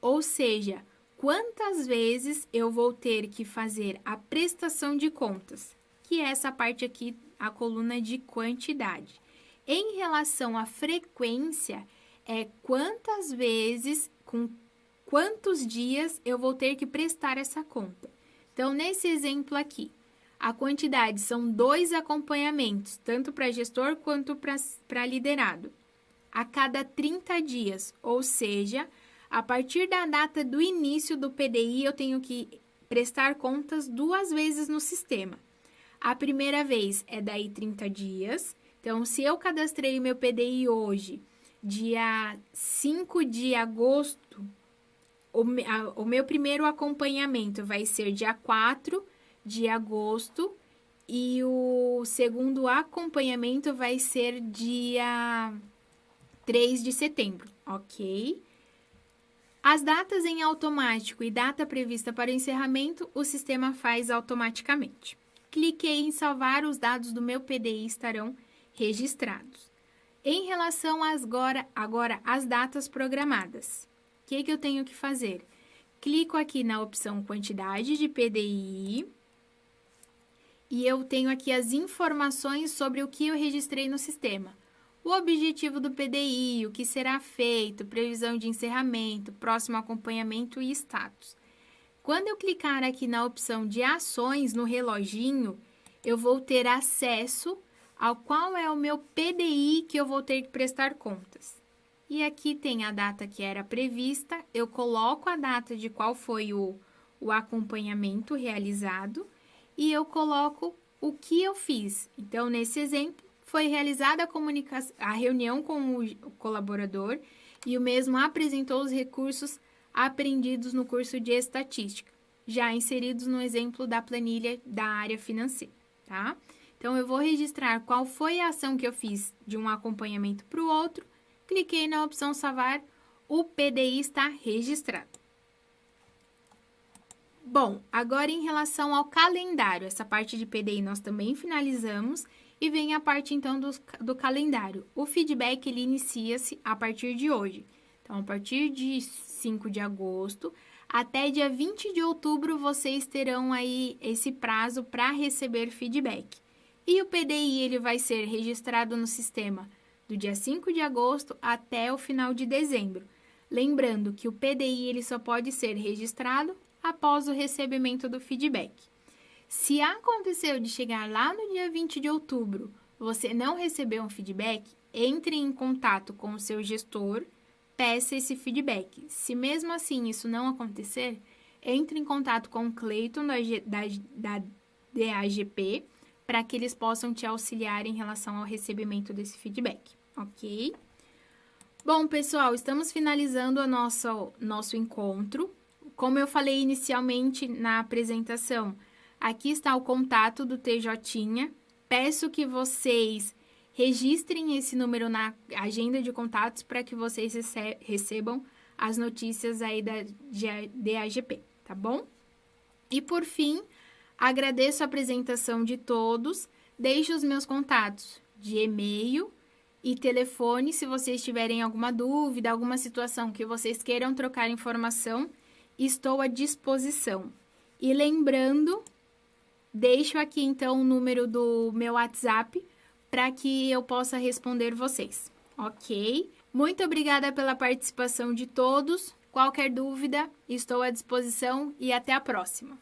ou seja, quantas vezes eu vou ter que fazer a prestação de contas, que é essa parte aqui, a coluna de quantidade. Em relação à frequência, é quantas vezes, com quantos dias eu vou ter que prestar essa conta. Então, nesse exemplo aqui, a quantidade são 2 acompanhamentos, tanto para gestor quanto para liderado, a cada 30 dias, ou seja, a partir da data do início do PDI, eu tenho que prestar contas 2 vezes no sistema. A primeira vez é daí 30 dias. Então, se eu cadastrei o meu PDI hoje, dia 5 de agosto, o meu primeiro acompanhamento vai ser dia 4 de agosto e o segundo acompanhamento vai ser dia 3 de setembro, ok? As datas em automático e data prevista para o encerramento, o sistema faz automaticamente. Cliquei em salvar, os dados do meu PDI estarão registrados. Em relação agora às datas programadas, o que eu tenho que fazer? Clico aqui na opção quantidade de PDI e eu tenho aqui as informações sobre o que eu registrei no sistema. O objetivo do PDI, o que será feito, previsão de encerramento, próximo acompanhamento e status. Quando eu clicar aqui na opção de ações no reloginho, eu vou ter acesso ao qual é o meu PDI que eu vou ter que prestar contas. E aqui tem a data que era prevista, eu coloco a data de qual foi o acompanhamento realizado e eu coloco o que eu fiz. Então, nesse exemplo, foi realizada a reunião com o colaborador e o mesmo apresentou os recursos aprendidos no curso de estatística, já inseridos no exemplo da planilha da área financeira, tá? Então, eu vou registrar qual foi a ação que eu fiz de um acompanhamento para o outro, cliquei na opção salvar, o PDI está registrado. Bom, agora em relação ao calendário, essa parte de PDI nós também finalizamos e vem a parte então do calendário. O feedback ele inicia-se a partir de hoje. Então, a partir de 5 de agosto até dia 20 de outubro, vocês terão aí esse prazo para receber feedback. E o PDI ele vai ser registrado no sistema do dia 5 de agosto até o final de dezembro. Lembrando que o PDI ele só pode ser registrado após o recebimento do feedback. Se aconteceu de chegar lá no dia 20 de outubro, você não recebeu um feedback, entre em contato com o seu gestor, peça esse feedback. Se mesmo assim isso não acontecer, entre em contato com o Cleiton da DAGP para que eles possam te auxiliar em relação ao recebimento desse feedback, ok? Bom, pessoal, estamos finalizando o nosso encontro. Como eu falei inicialmente na apresentação, aqui está o contato do TJ. Peço que vocês registrem esse número na agenda de contatos para que vocês recebam as notícias aí da DAGP, tá bom? E por fim, agradeço a apresentação de todos. Deixo os meus contatos de e-mail e telefone se vocês tiverem alguma dúvida, alguma situação que vocês queiram trocar informação, estou à disposição. E lembrando, deixo aqui então o número do meu WhatsApp para que eu possa responder vocês, ok? Muito obrigada pela participação de todos. Qualquer dúvida, estou à disposição e até a próxima.